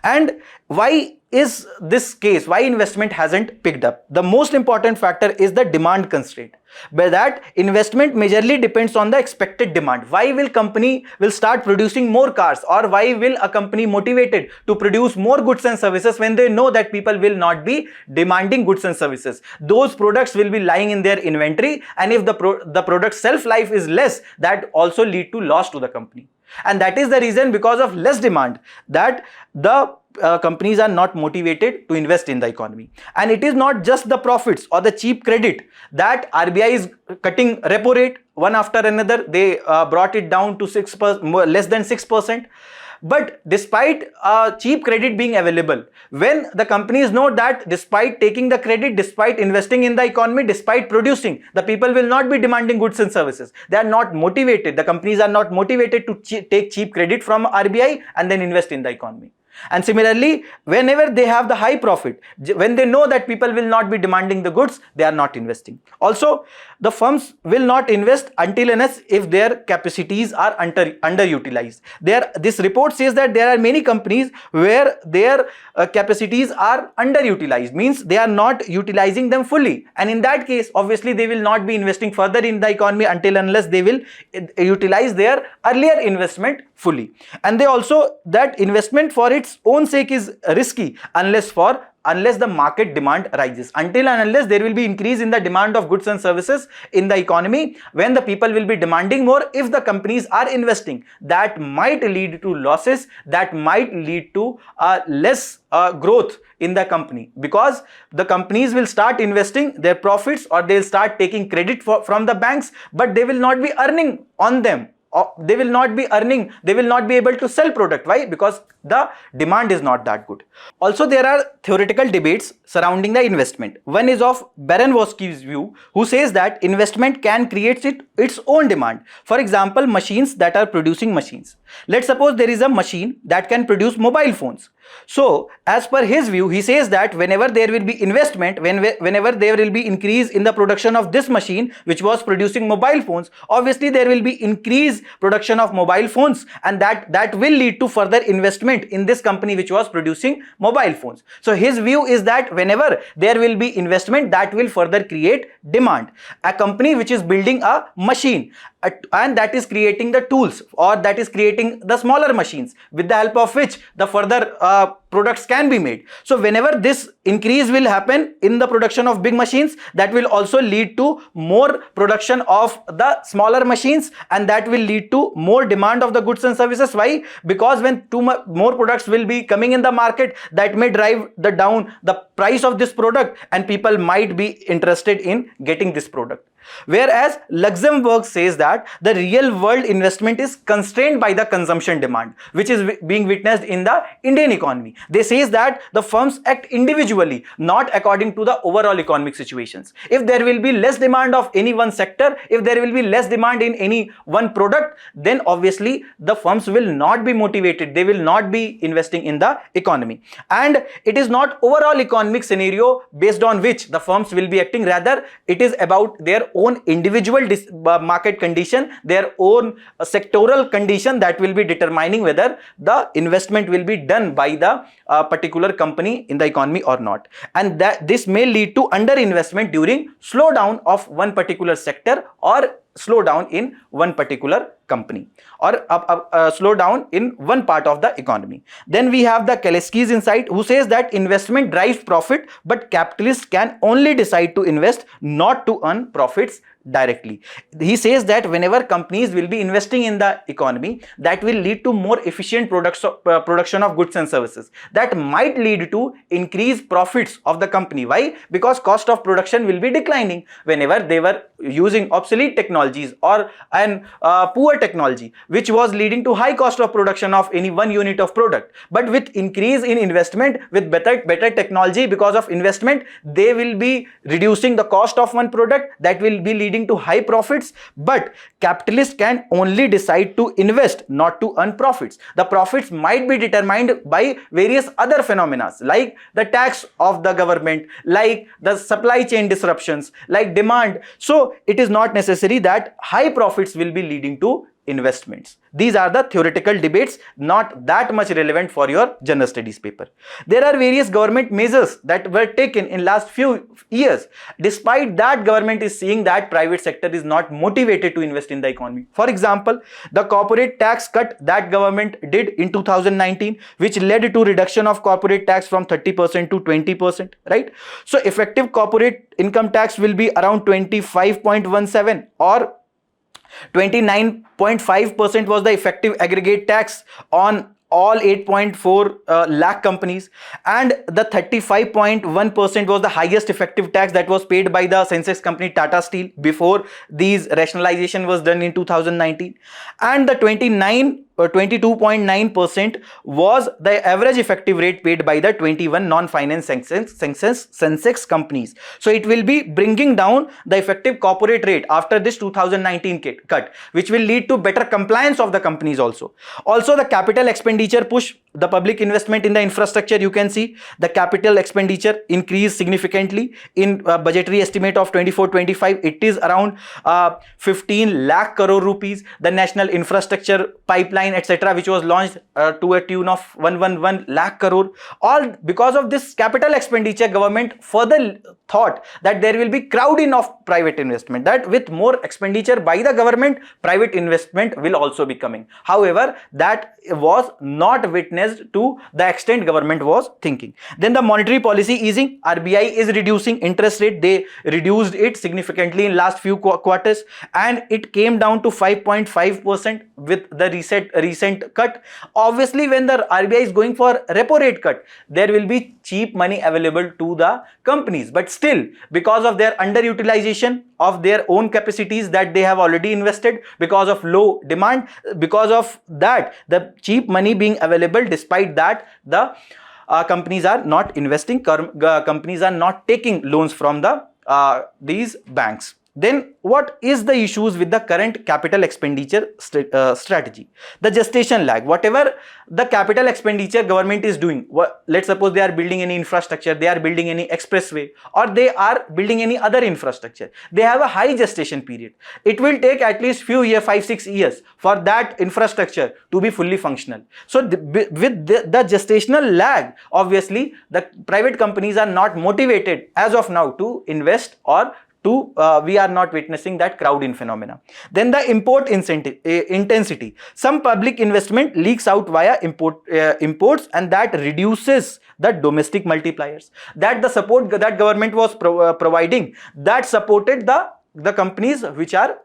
And why is this case? Why investment hasn't picked up? The most important factor is the demand constraint. By that, investment majorly depends on the expected demand. Why will company start producing more cars, or why will a company motivated to produce more goods and services when they know that people will not be demanding goods and services? Those products will be lying in their inventory, and if the product shelf life is less, that also lead to loss to the company. And that is the reason, because of less demand, that the companies are not motivated to invest in the economy. And it is not just the profits or the cheap credit that RBI is cutting repo rate one after another. They brought it down to 6%, less than 6%. But despite cheap credit being available, when the companies know that despite taking the credit, despite investing in the economy, despite producing, the people will not be demanding goods and services. They are not motivated. The companies are not motivated to take cheap credit from RBI and then invest in the economy. And similarly, whenever they have the high profit, when they know that people will not be demanding the goods, they are not investing. Also, the firms will not invest until unless if their capacities are underutilized. This report says that there are many companies where their capacities are underutilized, means they are not utilizing them fully, and in that case obviously they will not be investing further in the economy until unless they will utilize their earlier investment fully. And they also, that investment for its own sake is risky unless the market demand rises. Until and unless there will be increase in the demand of goods and services in the economy, when the people will be demanding more, if the companies are investing, that might lead to losses, that might lead to less growth in the company, because the companies will start investing their profits, or they'll start taking credit from the banks, but they will not be earning on them. They will not be earning, they will not be able to sell product. Why? Because the demand is not that good. Also, there are theoretical debates surrounding the investment. One is of Baranowski's view, who says that investment can create its own demand. For example, machines that are producing machines. Let's suppose there is a machine that can produce mobile phones. So, as per his view, he says that whenever there will be investment, whenever there will be increase in the production of this machine which was producing mobile phones, obviously there will be increased production of mobile phones, and that will lead to further investment in this company which was producing mobile phones. So his view is that whenever there will be investment, that will further create demand. A company which is building a machine and that is creating the tools, or that is creating the smaller machines with the help of which the further products can be made. So whenever this increase will happen in the production of big machines, that will also lead to more production of the smaller machines, and that will lead to more demand of the goods and services. Why? Because when more products will be coming in the market, that may drive down the price of this product, and people might be interested in getting this product. Whereas Luxembourg says that the real world investment is constrained by the consumption demand, which is being witnessed in the Indian economy. They says that the firms act individually, not according to the overall economic situations. If there will be less demand of any one sector, if there will be less demand in any one product, then obviously the firms will not be motivated, they will not be investing in the economy. And it is not overall economic scenario based on which the firms will be acting, rather it is about their own individual market condition, their own sectoral condition, that will be determining whether the investment will be done by the particular company in the economy or not. And that this may lead to underinvestment during slowdown of one particular sector, or slowdown in one particular company, or slowdown in one part of the economy. Then we have the Kaleski's insight, who says that investment drives profit, but capitalists can only decide to invest, not to earn profits directly. He says that whenever companies will be investing in the economy, that will lead to more efficient production of goods and services. That might lead to increased profits of the company. Why? Because cost of production will be declining. Whenever they were using obsolete technologies or poor technology, which was leading to high cost of production of any one unit of product. But with increase in investment, with better technology, because of investment, they will be reducing the cost of one product, that will be leading to high profits. But capitalists can only decide to invest, not to earn profits. The profits might be determined by various other phenomena, like the tax of the government, like the supply chain disruptions, like demand. So it is not necessary that high profits will be leading to investments. These are the theoretical debates, not that much relevant for your general studies paper. There are various government measures that were taken in last few years. Despite that, government is seeing that private sector is not motivated to invest in the economy. For example, the corporate tax cut that government did in 2019, which led to reduction of corporate tax from 30% to 20%, right? So effective corporate income tax will be around 25.17, or 29.5% was the effective aggregate tax on all 8.4 lakh companies, and the 35.1% was the highest effective tax that was paid by the Sensex company Tata Steel before these rationalization was done in 2019, and the 29 22.9% was the average effective rate paid by the 21 non-finance Sensex companies. So it will be bringing down the effective corporate rate after this 2019 cut, which will lead to better compliance of the companies also. Also, the capital expenditure push the public investment in the infrastructure. You can see the capital expenditure increased significantly in budgetary estimate of 24-25. It is around 15 lakh crore rupees. The national infrastructure pipeline, etc., which was launched to a tune of 111 lakh crore. All because of this capital expenditure, government further thought that there will be crowding of private investment, that with more expenditure by the government, private investment will also be coming. However, that was not witnessed to the extent government was thinking. Then the monetary policy easing, RBI is reducing interest rate. They reduced it significantly in last few quarters, and it came down to 5.5% with the recent cut. Obviously, when the RBI is going for repo rate cut, there will be cheap money available to the companies, but still, because of their underutilization of their own capacities that they have already invested, because of low demand, because of that the cheap money being available, despite that the companies are not investing, companies are not taking loans from the these banks. Then what is the issues with the current capital expenditure strategy? The gestation lag. Whatever the capital expenditure government is doing, let's suppose they are building any infrastructure, they are building any expressway, or they are building any other infrastructure, they have a high gestation period. It will take at least few years, 5-6 years for that infrastructure to be fully functional. So with the gestational lag, obviously the private companies are not motivated as of now to invest, or we are not witnessing that crowding phenomena. Then the import intensity. Some public investment leaks out via imports, and that reduces the domestic multipliers. That the support that government was providing, that supported the companies which are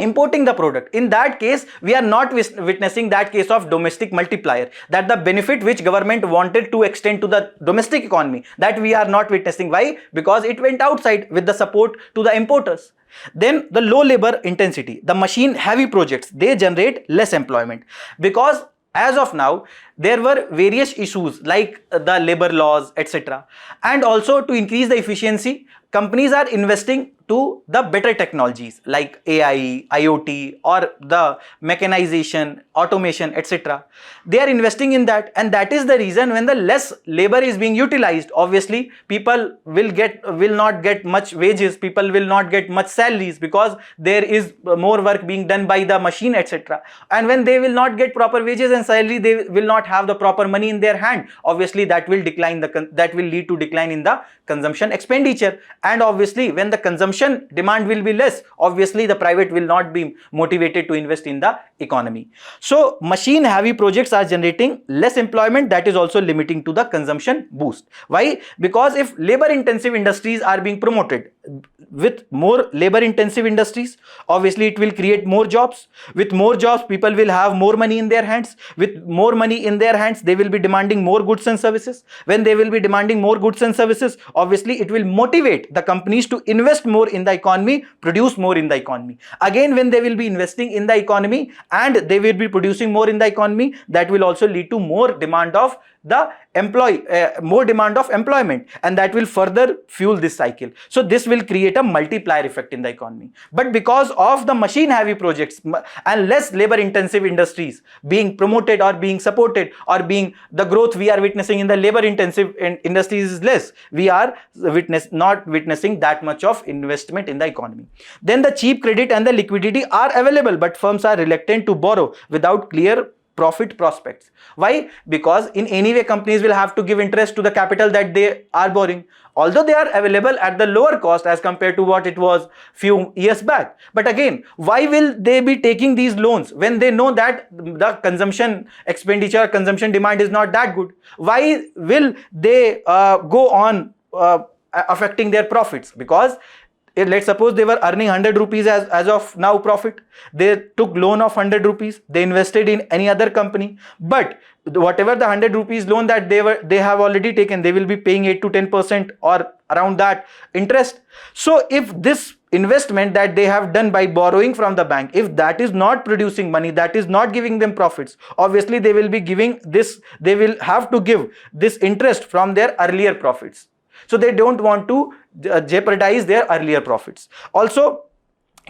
importing the product. In that case, we are not witnessing that case of domestic multiplier, that the benefit which government wanted to extend to the domestic economy, that we are not witnessing. Why? Because it went outside with the support to the importers. Then the low labor intensity. The machine heavy projects, they generate less employment, because as of now there were various issues like the labor laws, etc. And also, to increase the efficiency, companies are investing to the better technologies like AI, IoT, or the mechanization, automation, etc. They are investing in that, and that is the reason when the less labor is being utilized, obviously people will not get much wages, people will not get much salaries, because there is more work being done by the machine, etc. And when they will not get proper wages and salary, they will not have the proper money in their hand. Obviously, that will lead to decline in the consumption expenditure, and obviously when the consumption demand will be less, obviously the private will not be motivated to invest in the economy. So machine heavy projects are generating less employment, that is also limiting to the consumption boost. Why? Because if labor intensive industries are being promoted, with more labor intensive industries, obviously it will create more jobs. With more jobs, people will have more money in their hands. With more money in their hands, they will be demanding more goods and services. When they will be demanding more goods and services, obviously it will motivate the companies to invest more in the economy, produce more in the economy. Again, when they will be investing in the economy and they will be producing more in the economy, that will also lead to more demand of the employment, and that will further fuel this cycle. So this will create a multiplier effect in the economy. But because of the machine heavy projects and less labor intensive industries being promoted or being supported, or being the growth we are witnessing in the labor intensive industries is less, we are not witnessing that much of investment in the economy. Then the cheap credit and the liquidity are available, but firms are reluctant to borrow without clear profit prospects. Why? Because in any way companies will have to give interest to the capital that they are borrowing, although they are available at the lower cost as compared to what it was few years back. But again, why will they be taking these loans when they know that the consumption expenditure, consumption demand is not that good? Why will they go on affecting their profits? Because let's suppose they were earning 100 rupees as of now profit. They took loan of 100 rupees. They invested in any other company. But whatever the 100 rupees loan that they have already taken, they will be paying 8 to 10% or around that interest. So if this investment that they have done by borrowing from the bank, if that is not producing money, that is not giving them profits, obviously they will be giving this, they will have to give this interest from their earlier profits. So they don't want to jeopardize their earlier profits. Also,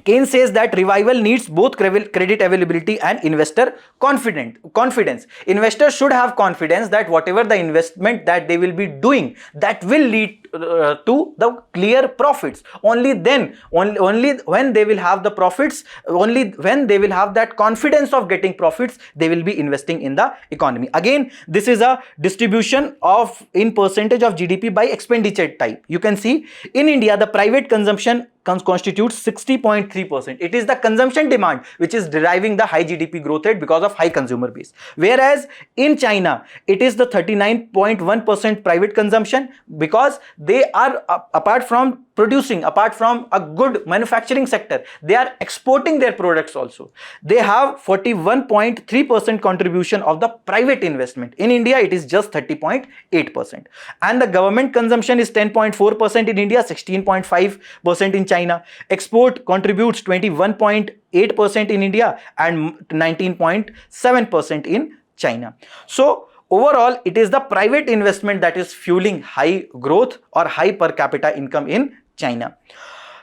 Keynes says that revival needs both credit availability and investor confidence. Investors should have confidence that whatever the investment that they will be doing, that will lead to the clear profits. Only then, only when they will have the profits, only when they will have that confidence of getting profits, they will be investing in the economy. Again, this is a distribution of in percentage of GDP by expenditure type. You can see in India, the private consumption constitutes 60.3%. It is the consumption demand which is deriving the high GDP growth rate because of high consumer base. Whereas in China, it is the 39.1% private consumption, because they are apart from producing, apart from a good manufacturing sector, they are exporting their products also. They have 41.3% contribution of the private investment. In India, it is just 30.8%. And the government consumption is 10.4% in India, 16.5% in China. Export contributes 21.8% in India and 19.7% in China. So overall, it is the private investment that is fueling high growth or high per capita income in China.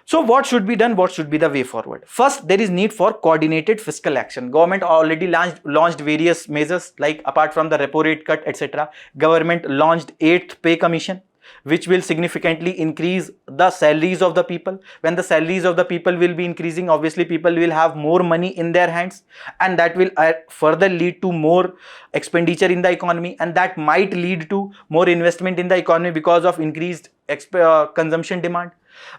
So what should be done? What should be the way forward? First, there is need for coordinated fiscal action. Government already launched various measures, like apart from the repo rate cut, etc. Government launched 8th pay commission, which will significantly increase the salaries of the people. When the salaries of the people will be increasing, obviously people will have more money in their hands, and that will further lead to more expenditure in the economy, and that might lead to more investment in the economy because of increased consumption demand.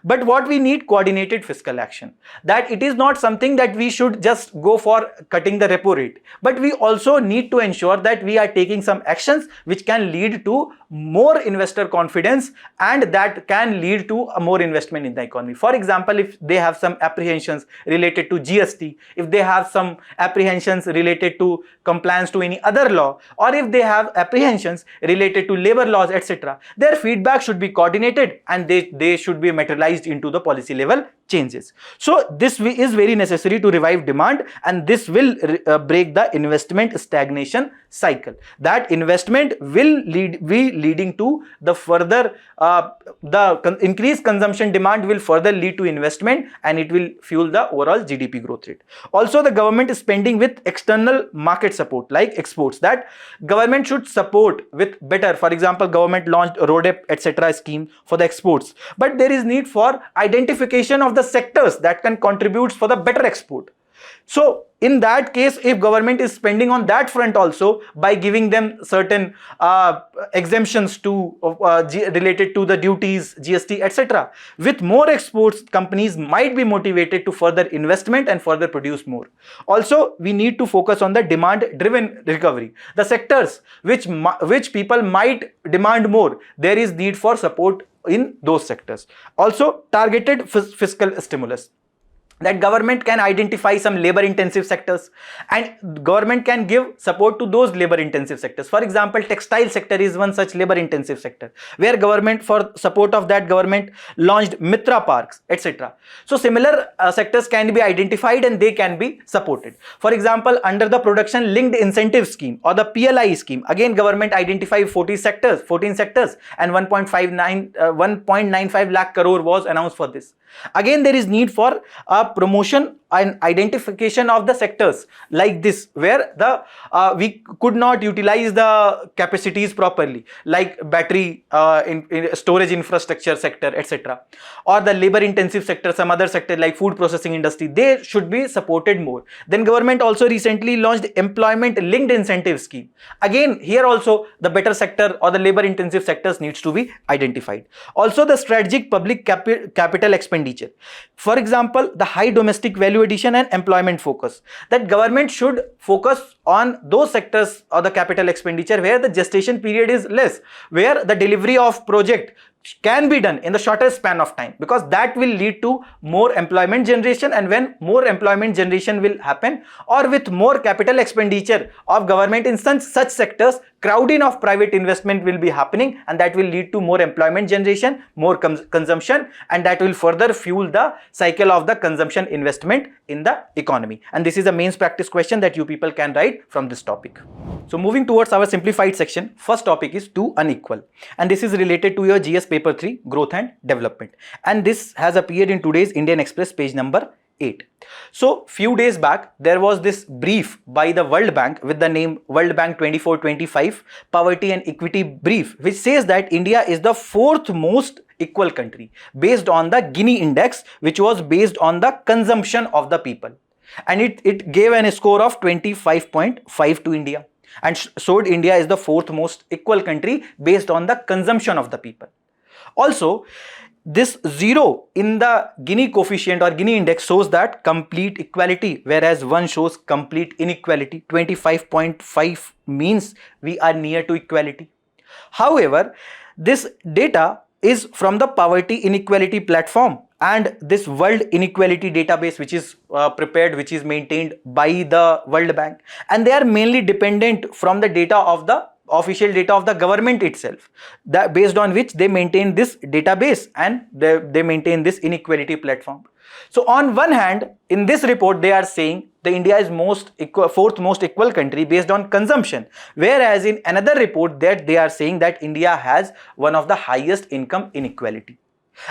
But what we need, coordinated fiscal action. That it is not something that we should just go for cutting the repo rate, but we also need to ensure that we are taking some actions which can lead to more investor confidence, and that can lead to a more investment in the economy. For example, if they have some apprehensions related to GST, if they have some apprehensions related to compliance to any other law, or if they have apprehensions related to labor laws, etc., their feedback should be coordinated and they should be materialized into the policy level changes. So this is very necessary to revive demand, and this will break the investment stagnation cycle. That investment will be leading to the further increased consumption demand will further lead to investment, and it will fuel the overall GDP growth rate. Also, the government is spending with external market support like exports, that government should support with better. For example, government launched RODEP etc. scheme for the exports, but there is need for identification of the sectors that can contribute for the better export. So in that case, if government is spending on that front also by giving them certain exemptions to related to the duties, GST, etc., with more exports, companies might be motivated to further investment and further produce more. Also, we need to focus on the demand driven recovery. The sectors which people might demand more, there is need for support in those sectors. Also, targeted fiscal stimulus, that government can identify some labor intensive sectors and government can give support to those labor intensive sectors. For example, textile sector is one such labor intensive sector where government, for support of that, government launched Mitra parks, etc. So similar sectors can be identified and they can be supported. For example, under the production linked incentive scheme or the PLI scheme, again government identified 14 sectors and 1.95 lakh crore was announced for this. Again, there is need for a promotion and identification of the sectors like this, where we could not utilize the capacities properly, like battery in storage infrastructure sector, etc., or the labor intensive sector, some other sector like food processing industry, they should be supported more. Then government also recently launched employment linked incentive scheme. Again, here also the better sector or the labor intensive sectors needs to be identified. Also, the strategic public capital expenditure. For example, the high domestic value addition and employment focus, that government should focus on those sectors or the capital expenditure where the gestation period is less, where the delivery of project can be done in the shorter span of time, because that will lead to more employment generation, and when more employment generation will happen, or with more capital expenditure of government in such sectors, crowding of private investment will be happening, and that will lead to more employment generation, more consumption, and that will further fuel the cycle of the consumption investment in the economy. And this is a mains practice question that you people can write from this topic. So moving towards our simplified section, first topic is too unequal, and this is related to your GS paper 3, growth and development, and this has appeared in today's Indian Express page number 8. So few days back there was this brief by the World Bank with the name World Bank 24-25 Poverty and Equity Brief, which says that India is the 4th most equal country based on the Gini index, which was based on the consumption of the people, and it gave a score of 25.5 to India, and showed India is the 4th most equal country based on the consumption of the people. Also, this 0 in the Gini coefficient or Gini index shows that complete equality, whereas 1 shows complete inequality. 25.5 means we are near to equality. However, this data is from the poverty inequality platform, and this World Inequality database, which is prepared, which is maintained by the World Bank, and they are mainly dependent from the data of the official data of the government itself, that based on which they maintain this database and they maintain this inequality platform. So on one hand, in this report they are saying the India is 4th most equal country based on consumption, whereas in another report that they are saying that India has one of the highest income inequality.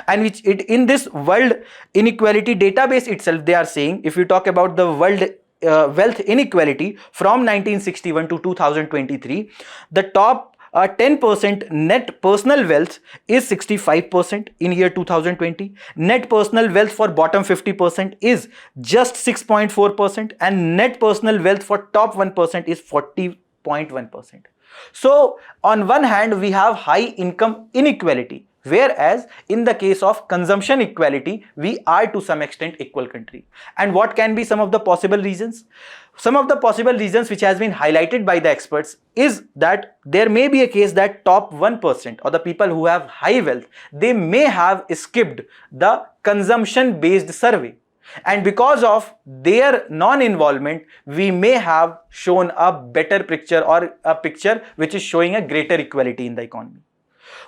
And which in this World Inequality database itself, they are saying, if you talk about the world wealth inequality from 1961 to 2023, the top 10% net personal wealth is 65% in year 2020. Net personal wealth for bottom 50% is just 6.4%, and net personal wealth for top 1% is 40.1%. So on one hand we have high income inequality, whereas in the case of consumption equality we are to some extent equal country. And what can be some of the possible reasons? Some of the possible reasons which has been highlighted by the experts is that there may be a case that top 1% or the people who have high wealth, they may have skipped the consumption based survey, and because of their non-involvement we may have shown a better picture, or a picture which is showing a greater equality in the economy.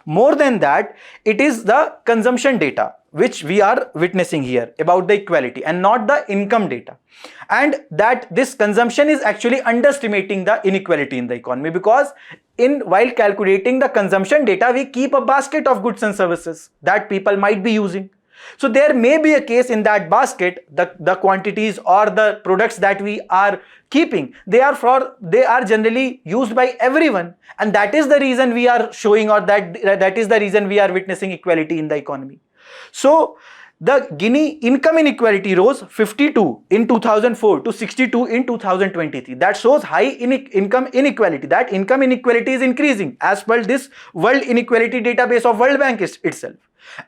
More than that, it is the consumption data which we are witnessing here about the equality and not the income data, and that this consumption is actually underestimating the inequality in the economy, because while calculating the consumption data we keep a basket of goods and services that people might be using. So there may be a case in that basket, the quantities or the products that we are keeping, they are generally used by everyone, and that is the reason we are showing, or that is the reason we are witnessing equality in the economy. So the Gini income inequality rose 52 in 2004 to 62 in 2023. That shows high income inequality. That income inequality is increasing as per this World Inequality database of World Bank itself.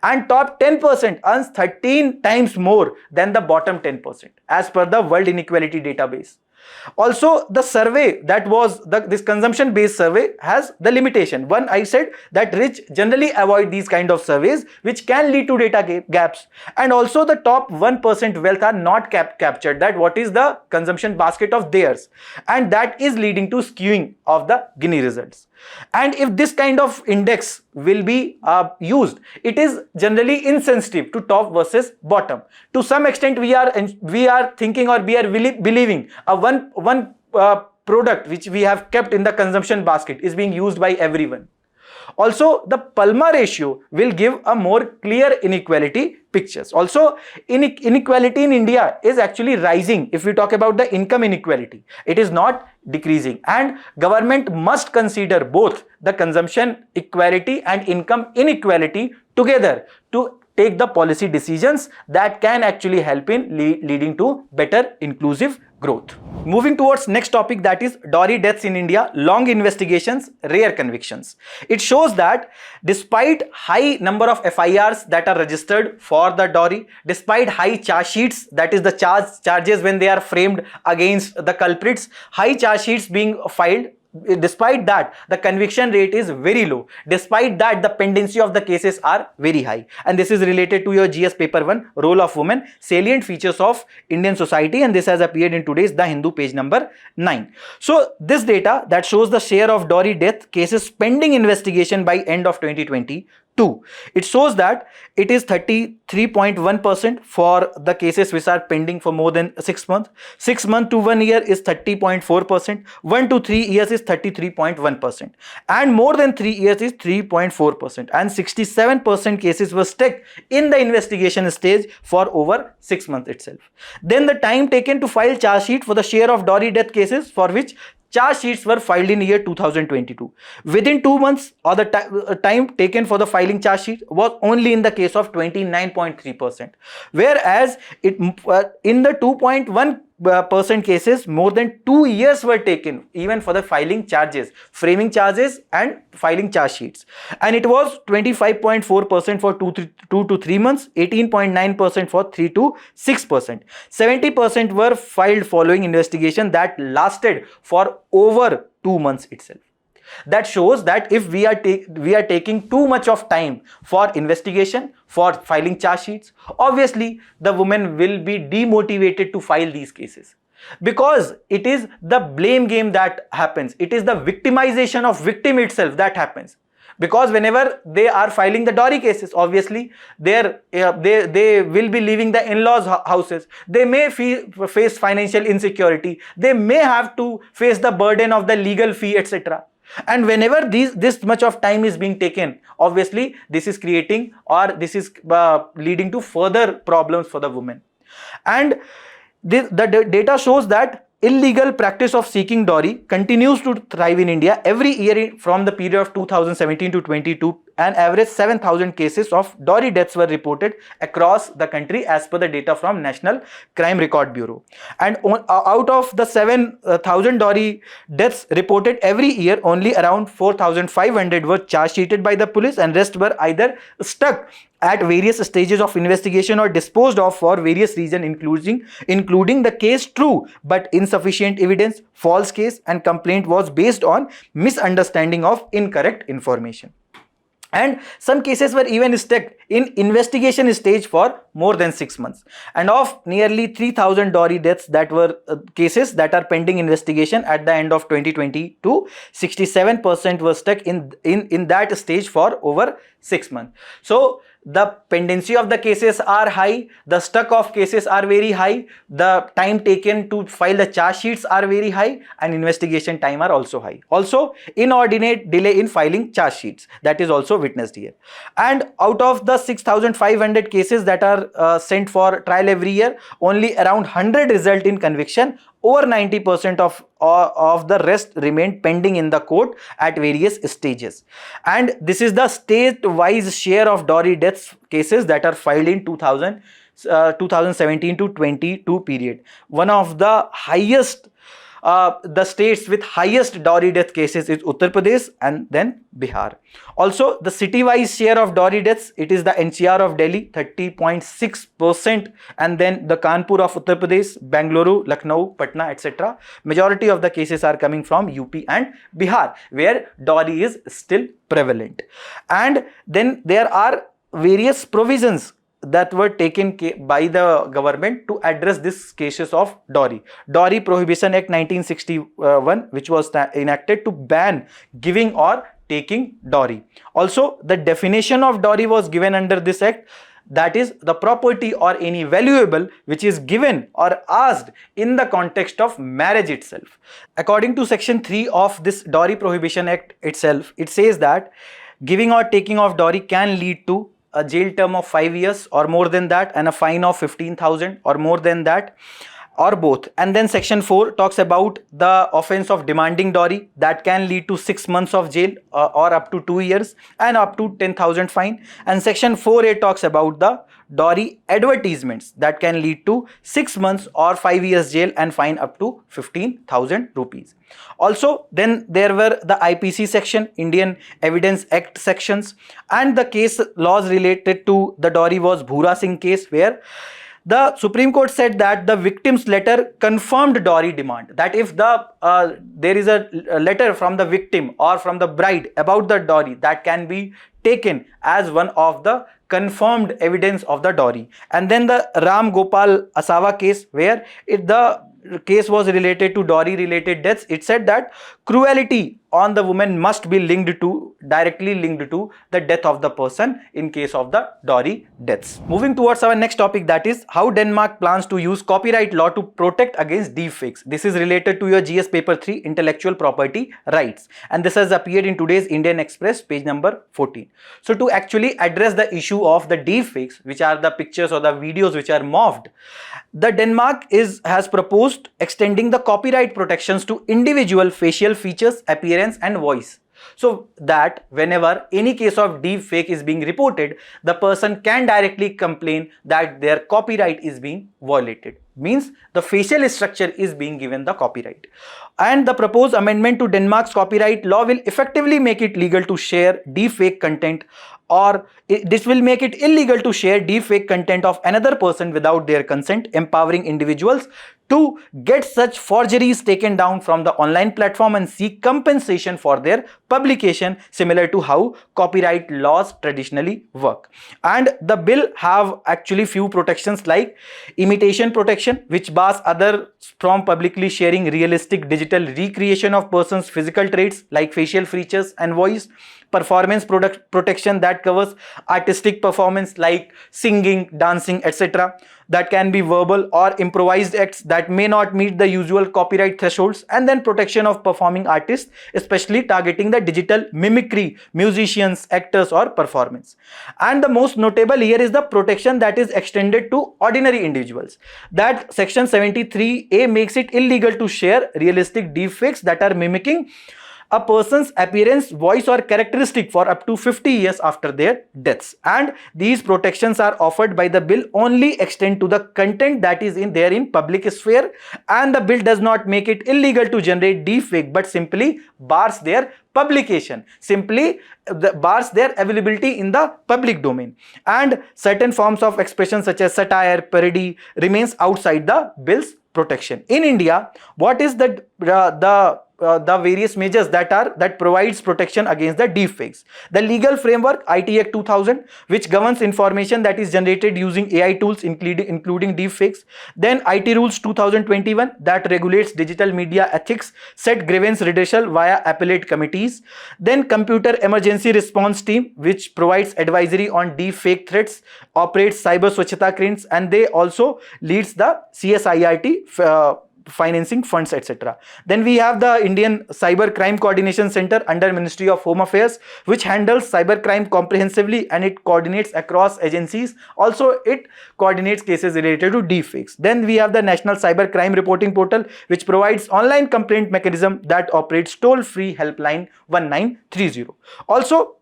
And top 10% earns 13 times more than the bottom 10% as per the World Inequality database. Also, the survey that was this consumption based survey has the limitation. One, I said that rich generally avoid these kind of surveys which can lead to data gaps, and also the top 1% wealth are not captured, that what is the consumption basket of theirs, and that is leading to skewing of the Gini results. And if this kind of index will be used, it is generally insensitive to top versus bottom. To some extent we are thinking, or we are believing one product which we have kept in the consumption basket is being used by everyone. Also, the Palma ratio will give a more clear inequality pictures. Also, inequality in India is actually rising. If we talk about the income inequality, it is not decreasing, and government must consider both the consumption equality and income inequality together to take the policy decisions that can actually help in leading to better inclusive growth. Moving towards next topic, that is dowry deaths in India, long investigations, rare convictions. It shows that despite high number of FIRs that are registered for the dowry, despite high charge sheets, that is the charges when they are framed against the culprits, high charge sheets being filed, despite that, the conviction rate is very low. Despite that, the pendency of the cases are very high. And this is related to your GS paper 1, role of women, salient features of Indian society, and this has appeared in today's The Hindu, page number 9. So this data that shows the share of dowry death cases pending investigation by end of 2022. It shows that it is 33.1% for the cases which are pending for more than 6 months. 6 months to 1 year is 30.4%. 1 to 3 years is 33.1%. And more than 3 years is 3.4%. And 67% cases were stuck in the investigation stage for over 6 months itself. Then the time taken to file charge sheet for the share of dowry death cases for which charge sheets were filed in year 2022. Within 2 months, or the time taken for the filing charge sheet was only in the case of 29.3%. Whereas in the 2.1% cases, more than 2 years were taken even for the filing charges, framing charges and filing charge sheets. And it was 25.4% for 2 to 3 months, 18.9% for 3 to 6%. 70% were filed following investigation that lasted for over 2 months itself. That shows that if we are taking too much of time for investigation, for filing charge sheets, obviously the woman will be demotivated to file these cases, because it is the blame game that happens. It is the victimization of victim itself that happens. Because whenever they are filing the dowry cases, obviously they will be leaving the in-laws' houses. They may face financial insecurity. They may have to face the burden of the legal fee, etc. And whenever this much of time is being taken, obviously this is creating, or this is leading to further problems for the women. And the data shows that illegal practice of seeking dowry continues to thrive in India. Every year from the period of 2017 to 22, an average 7,000 cases of dowry deaths were reported across the country as per the data from National Crime Record Bureau. And out of the 7,000 dowry deaths reported every year, only around 4,500 were charge sheeted by the police, and rest were either stuck at various stages of investigation or disposed of for various reasons, including the case true but insufficient evidence, false case, and complaint was based on misunderstanding of incorrect information. And some cases were even stuck in investigation stage for more than 6 months. And of nearly 3,000 dowry deaths that were cases that are pending investigation at the end of 2022, 67% were stuck in that stage for over 6 months. So the pendency of the cases are high, the stuck of cases are very high, the time taken to file the charge sheets are very high, and investigation time are also high. Also, inordinate delay in filing charge sheets, that is also witnessed here. And out of the 6,500 cases that are sent for trial every year, only around 100 result in conviction. Over 90% of the rest remained pending in the court at various stages. And this is the state-wise share of dowry deaths cases that are filed in 2017 to 22 period. One of the highest, the states with highest dowry death cases is Uttar Pradesh and then Bihar. Also, the city-wise share of dowry deaths, it is the NCR of Delhi, 30.6%, and then the Kanpur of Uttar Pradesh, Bengaluru, Lucknow, Patna, etc. Majority of the cases are coming from UP and Bihar, where dowry is still prevalent. And then there are various provisions that were taken by the government to address these cases of dowry. Dowry Prohibition Act 1961, which was enacted to ban giving or taking dowry. Also, the definition of dowry was given under this act, that is the property or any valuable which is given or asked in the context of marriage itself. According to section 3 of this Dowry Prohibition Act itself, it says that giving or taking of dowry can lead to a jail term of 5 years or more than that, and a fine of 15,000 or more than that, or both. And then section 4 talks about the offense of demanding dowry that can lead to 6 months of jail or up to 2 years and up to 10,000 fine. And section 4A talks about the dowry advertisements that can lead to 6 months or 5 years jail and fine up to 15,000 rupees. Also, then there were the IPC section, Indian Evidence Act sections, and the case laws related to the dowry was Bhura Singh case, where The Supreme Court said that the victim's letter confirmed dowry demand, that if there is a letter from the victim or from the bride about the dowry, that can be taken as one of the confirmed evidence of the dowry. And then the Ram Gopal Asawa case, where the case was related to dowry related deaths, it said that cruelty on the woman must be directly linked to the death of the person in case of the dowry deaths. Moving towards our next topic, that is how Denmark plans to use copyright law to protect against deepfakes. This is related to your GS paper 3 intellectual property rights, and this has appeared in today's Indian Express page number 14. So to actually address the issue of the deepfakes, which are the pictures or the videos which are morphed, the Denmark has proposed extending the copyright protections to individual facial features, appearance and voice, so that whenever any case of deep fake is being reported, the person can directly complain that their copyright is being violated. Means the facial structure is being given the copyright. And the proposed amendment to Denmark's copyright law will effectively make it legal to share deep fake content, or this will make it illegal to share deepfake content of another person without their consent, empowering individuals to get such forgeries taken down from the online platform and seek compensation for their publication, similar to how copyright laws traditionally work. And the bill have actually few protections like imitation protection, which bars others from publicly sharing realistic digital recreation of persons' physical traits like facial features and voice. Performance protection that covers artistic performance like singing, dancing, etc. that can be verbal or improvised acts that may not meet the usual copyright thresholds. And then protection of performing artists, especially targeting the digital mimicry, musicians, actors or performance. And the most notable here is the protection that is extended to ordinary individuals. That section 73A makes it illegal to share realistic deepfakes that are mimicking a person's appearance, voice or characteristic for up to 50 years after their deaths. And these protections are offered by the bill only extend to the content that is there in public sphere, and the bill does not make it illegal to generate deepfake but simply bars their publication, simply bars their availability in the public domain. And certain forms of expression such as satire, parody remains outside the bill's protection. In India, what is the various measures that provides protection against the deepfakes? The legal framework IT Act 2000, which governs information that is generated using AI tools including deepfakes. Then IT Rules 2021 that regulates digital media ethics, set grievance redressal via appellate committees. Then Computer Emergency Response Team, which provides advisory on deepfake threats, operates cyber swachhata cranes, and they also leads the CSIRT financing funds, etc. Then we have the Indian Cyber Crime Coordination Center under Ministry of Home Affairs, which handles cyber crime comprehensively and it coordinates across agencies. Also, it coordinates cases related to deepfakes. Then we have the National Cyber Crime Reporting Portal, which provides online complaint mechanism that operates toll-free helpline 1930. Also,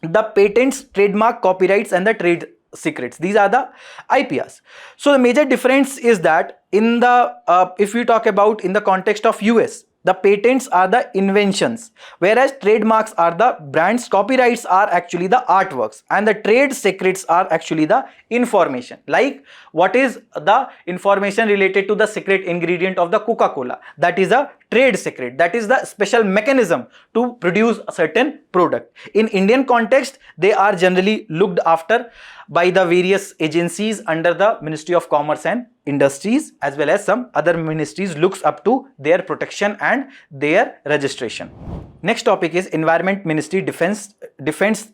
the patents, trademark, copyrights and the trade secrets, these are the IPRs. So the major difference is that in the if we talk about in the context of US, the patents are the inventions, whereas trademarks are the brands, copyrights are actually the artworks, and the trade secrets are actually the information. Like, what is the information related to the secret ingredient of the Coca-Cola? That is a trade secret. That is the special mechanism to produce a certain product. In Indian context, they are generally looked after by the various agencies under the Ministry of Commerce and Industries, as well as some other ministries looks up to their protection and their registration. Next topic is Environment Ministry defends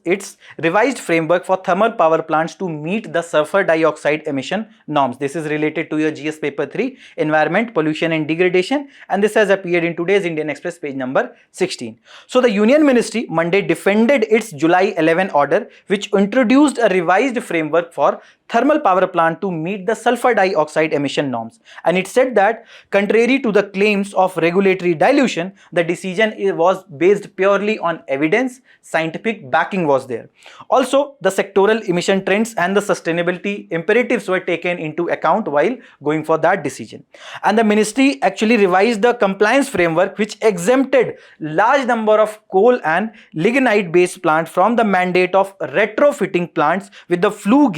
its revised framework for thermal power plants to meet the sulfur dioxide emission norms. This is related to your GS paper 3, Environment, Pollution and Degradation, and this has appeared in today's Indian Express page number 16. So the Union Ministry Monday defended its July 11 order, which introduced a revised framework for thermal power plant to meet the sulfur dioxide emission norms. And it said that contrary to the claims of regulatory dilution, the decision was based purely on evidence, scientific backing was there. Also, the sectoral emission trends and the sustainability imperatives were taken into account while going for that decision. And the ministry actually revised the compliance framework, which exempted large number of coal and lignite based plants from the mandate of retrofitting plants with the flue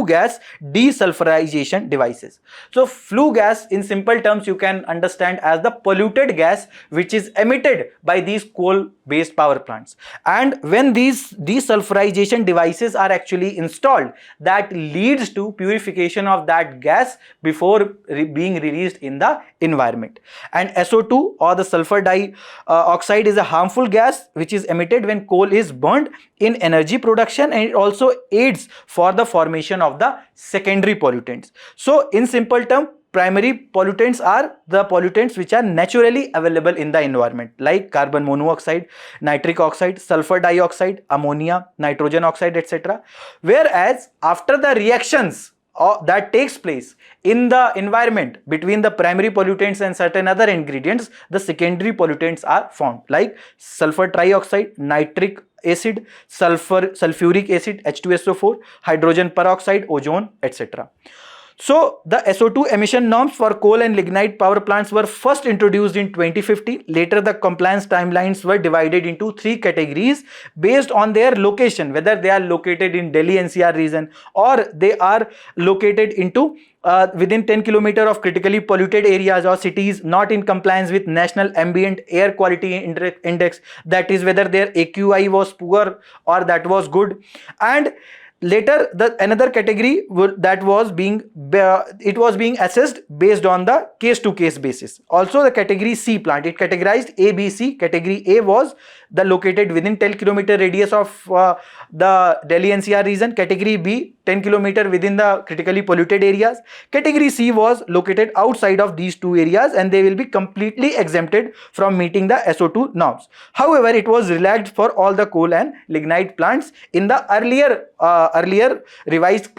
flue gas desulfurization devices. So flue gas, in simple terms, you can understand as the polluted gas which is emitted by these coal based power plants. And when these desulfurization devices are actually installed, that leads to purification of that gas before being released in the environment. And SO2 or the sulfur dioxide is a harmful gas which is emitted when coal is burned in energy production, and it also aids for the formation of the secondary pollutants. So in simple term, primary pollutants are the pollutants which are naturally available in the environment, like carbon monoxide, nitric oxide, sulfur dioxide, ammonia, nitrogen oxide, etc. Whereas after the reactions that takes place in the environment between the primary pollutants and certain other ingredients, the secondary pollutants are formed, like sulfur trioxide, nitric acid, sulfuric acid, H2SO4, hydrogen peroxide, ozone, etc. So the SO2 emission norms for coal and lignite power plants were first introduced in 2015. Later, the compliance timelines were divided into 3 categories based on their location, whether they are located in Delhi NCR region or they are located into within 10 km of critically polluted areas or cities not in compliance with National Ambient Air Quality Index, that is whether their AQI was poor or that was good. And later, another category that was being assessed based on the case-to-case basis. Also, the category C plant, it categorized A, B, C. Category A was the located within 10 km radius of the Delhi NCR region. Category B, 10 km within the critically polluted areas. Category C was located outside of these 2 areas, and they will be completely exempted from meeting the SO2 norms. However, it was relaxed for all the coal and lignite plants in the earlier revised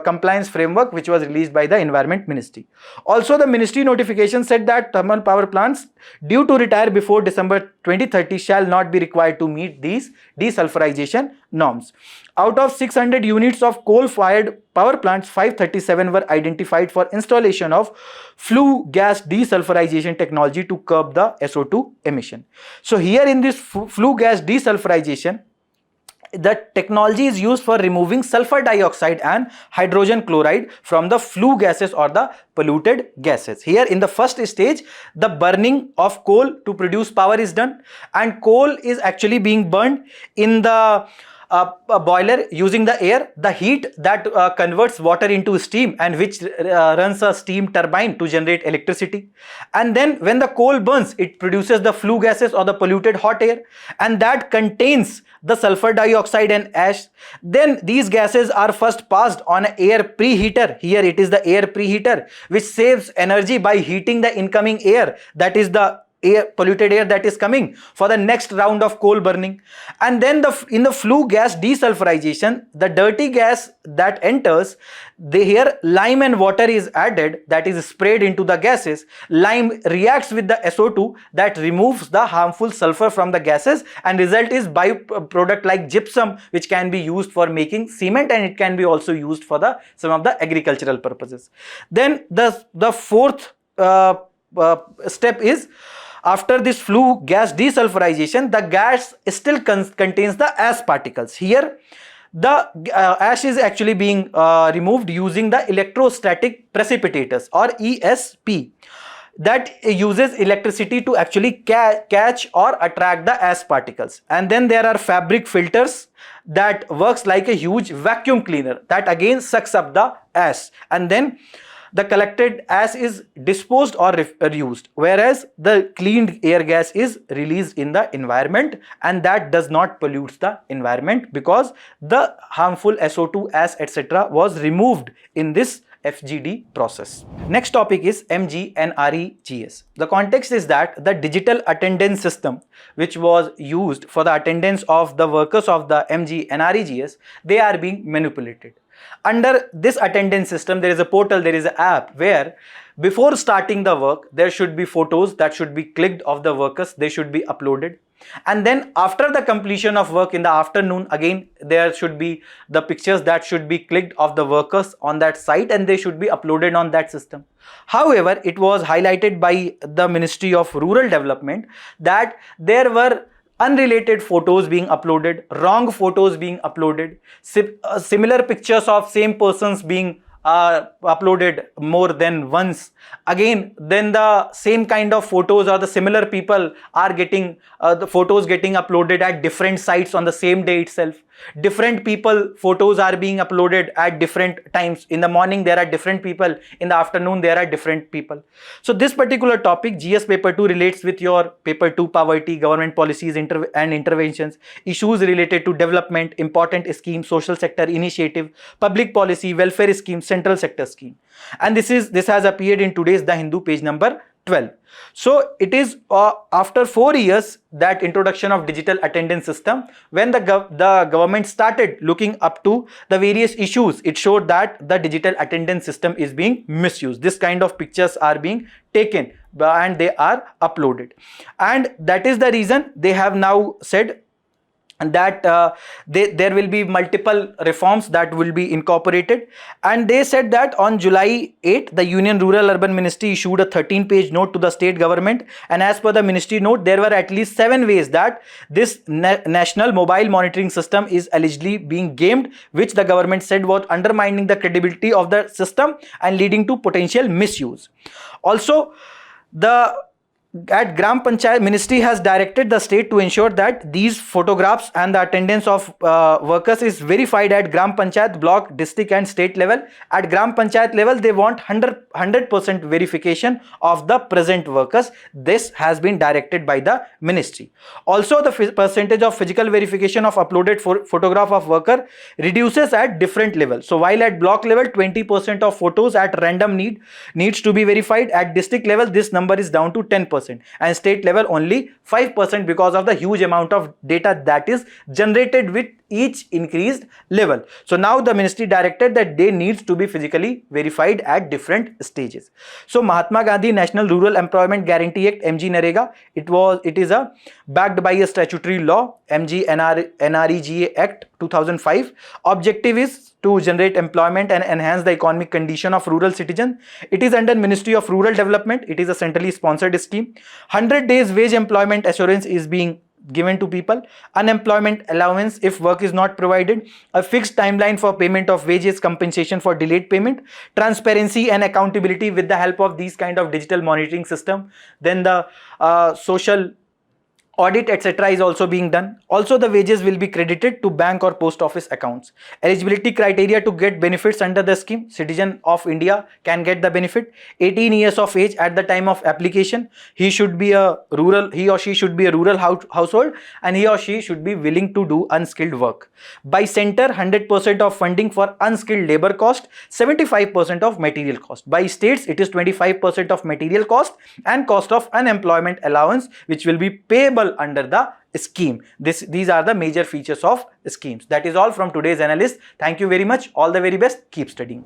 compliance framework which was released by the Environment Ministry. Also, the ministry notification said that thermal power plants due to retire before December 2030 shall not be required to meet these desulfurization norms. Out of 600 units of coal-fired power plants, 537 were identified for installation of flue gas desulfurization technology to curb the SO2 emission. So here in this flue gas desulfurization, the technology is used for removing sulfur dioxide and hydrogen chloride from the flue gases or the polluted gases. Here in the first stage, the burning of coal to produce power is done, and coal is actually being burned in the a boiler using the air, the heat that converts water into steam and which runs a steam turbine to generate electricity. And then when the coal burns, it produces the flue gases or the polluted hot air, and that contains the sulfur dioxide and ash. Then these gases are first passed on an air preheater. Here it is the air preheater which saves energy by heating the incoming air, that is the polluted air that is coming for the next round of coal burning. And then in the flue gas desulfurization, the dirty gas that enters, here lime and water is added, that is sprayed into the gases. Lime reacts with the SO2 that removes the harmful sulfur from the gases, and result is byproduct like gypsum, which can be used for making cement, and it can be also used for some of the agricultural purposes. Then the fourth step is, after this flue gas desulfurization, the gas still contains the ash particles. Here the ash is actually being removed using the electrostatic precipitators or ESP, that uses electricity to actually catch or attract the ash particles. And then there are fabric filters that works like a huge vacuum cleaner that again sucks up the ash, and then the collected ash is disposed or reused, whereas the cleaned air gas is released in the environment, and that does not pollute the environment because the harmful SO2, ash, etc. was removed in this FGD process. Next topic is MGNREGS. The context is that the digital attendance system which was used for the attendance of the workers of the MGNREGS, they are being manipulated. Under this attendance system, there is a portal, there is an app where before starting the work, there should be photos that should be clicked of the workers, they should be uploaded. And then after the completion of work in the afternoon, again there should be the pictures that should be clicked of the workers on that site, and they should be uploaded on that system. However, it was highlighted by the Ministry of Rural Development that there were unrelated photos being uploaded, wrong photos being uploaded, similar pictures of same persons being uploaded more than once. Again, then the same kind of photos or the similar people are getting the photos getting uploaded at different sites on the same day itself. Different people photos are being uploaded at different times. In the morning there are different people, in the afternoon there are different people. So this particular topic, GS paper 2, relates with your paper 2 poverty, government policies and interventions, issues related to development, important schemes, social sector initiative, public policy, welfare scheme, central sector scheme. And this has appeared in today's The Hindu, page number 12. So it is after 4 years that introduction of digital attendance system, when the government started looking up to the various issues, it showed that the digital attendance system is being misused. This kind of pictures are being taken and they are uploaded, and that is the reason they have now said that there will be multiple reforms that will be incorporated. And they said that on July 8, the Union Rural Urban Ministry issued a 13-page note to the state government, and as per the ministry note, there were at least 7 ways that this national mobile monitoring system is allegedly being gamed, which the government said was undermining the credibility of the system and leading to potential misuse. Also, at Gram Panchayat, ministry has directed the state to ensure that these photographs and the attendance of workers is verified at Gram Panchayat, block, district and state level. At Gram Panchayat level, they want 100% verification of the present workers. This has been directed by the ministry. Also, the percentage of physical verification of uploaded photograph of worker reduces at different levels. So while at block level, 20% of photos at random needs to be verified. At district level, this number is down to 10%. And state level only 5%, because of the huge amount of data that is generated with each increased level. So now the ministry directed that they needs to be physically verified at different stages. So Mahatma Gandhi National Rural Employment Guarantee Act, MGNREGA, it is backed by a statutory law, MGNREGA Act 2005. Objective is to generate employment and enhance the economic condition of rural citizens. It is under Ministry of Rural Development. It is a centrally sponsored scheme. 100 days wage employment assurance is being given to people. Unemployment allowance if work is not provided. A fixed timeline for payment of wages, compensation for delayed payment. Transparency and accountability with the help of these kind of digital monitoring system. Then the social audit, etc. is also being done. Also, the wages will be credited to bank or post office accounts. Eligibility criteria to get benefits under the scheme: citizen of India can get the benefit. 18 years of age at the time of application. He or she should be a rural household, and he or she should be willing to do unskilled work. By center, 100% of funding for unskilled labor cost, 75% of material cost. By states, it is 25% of material cost and cost of unemployment allowance, which will be payable under the scheme. These are the major features of schemes. That is all from today's Analyst. Thank you very much. All the very best. Keep studying.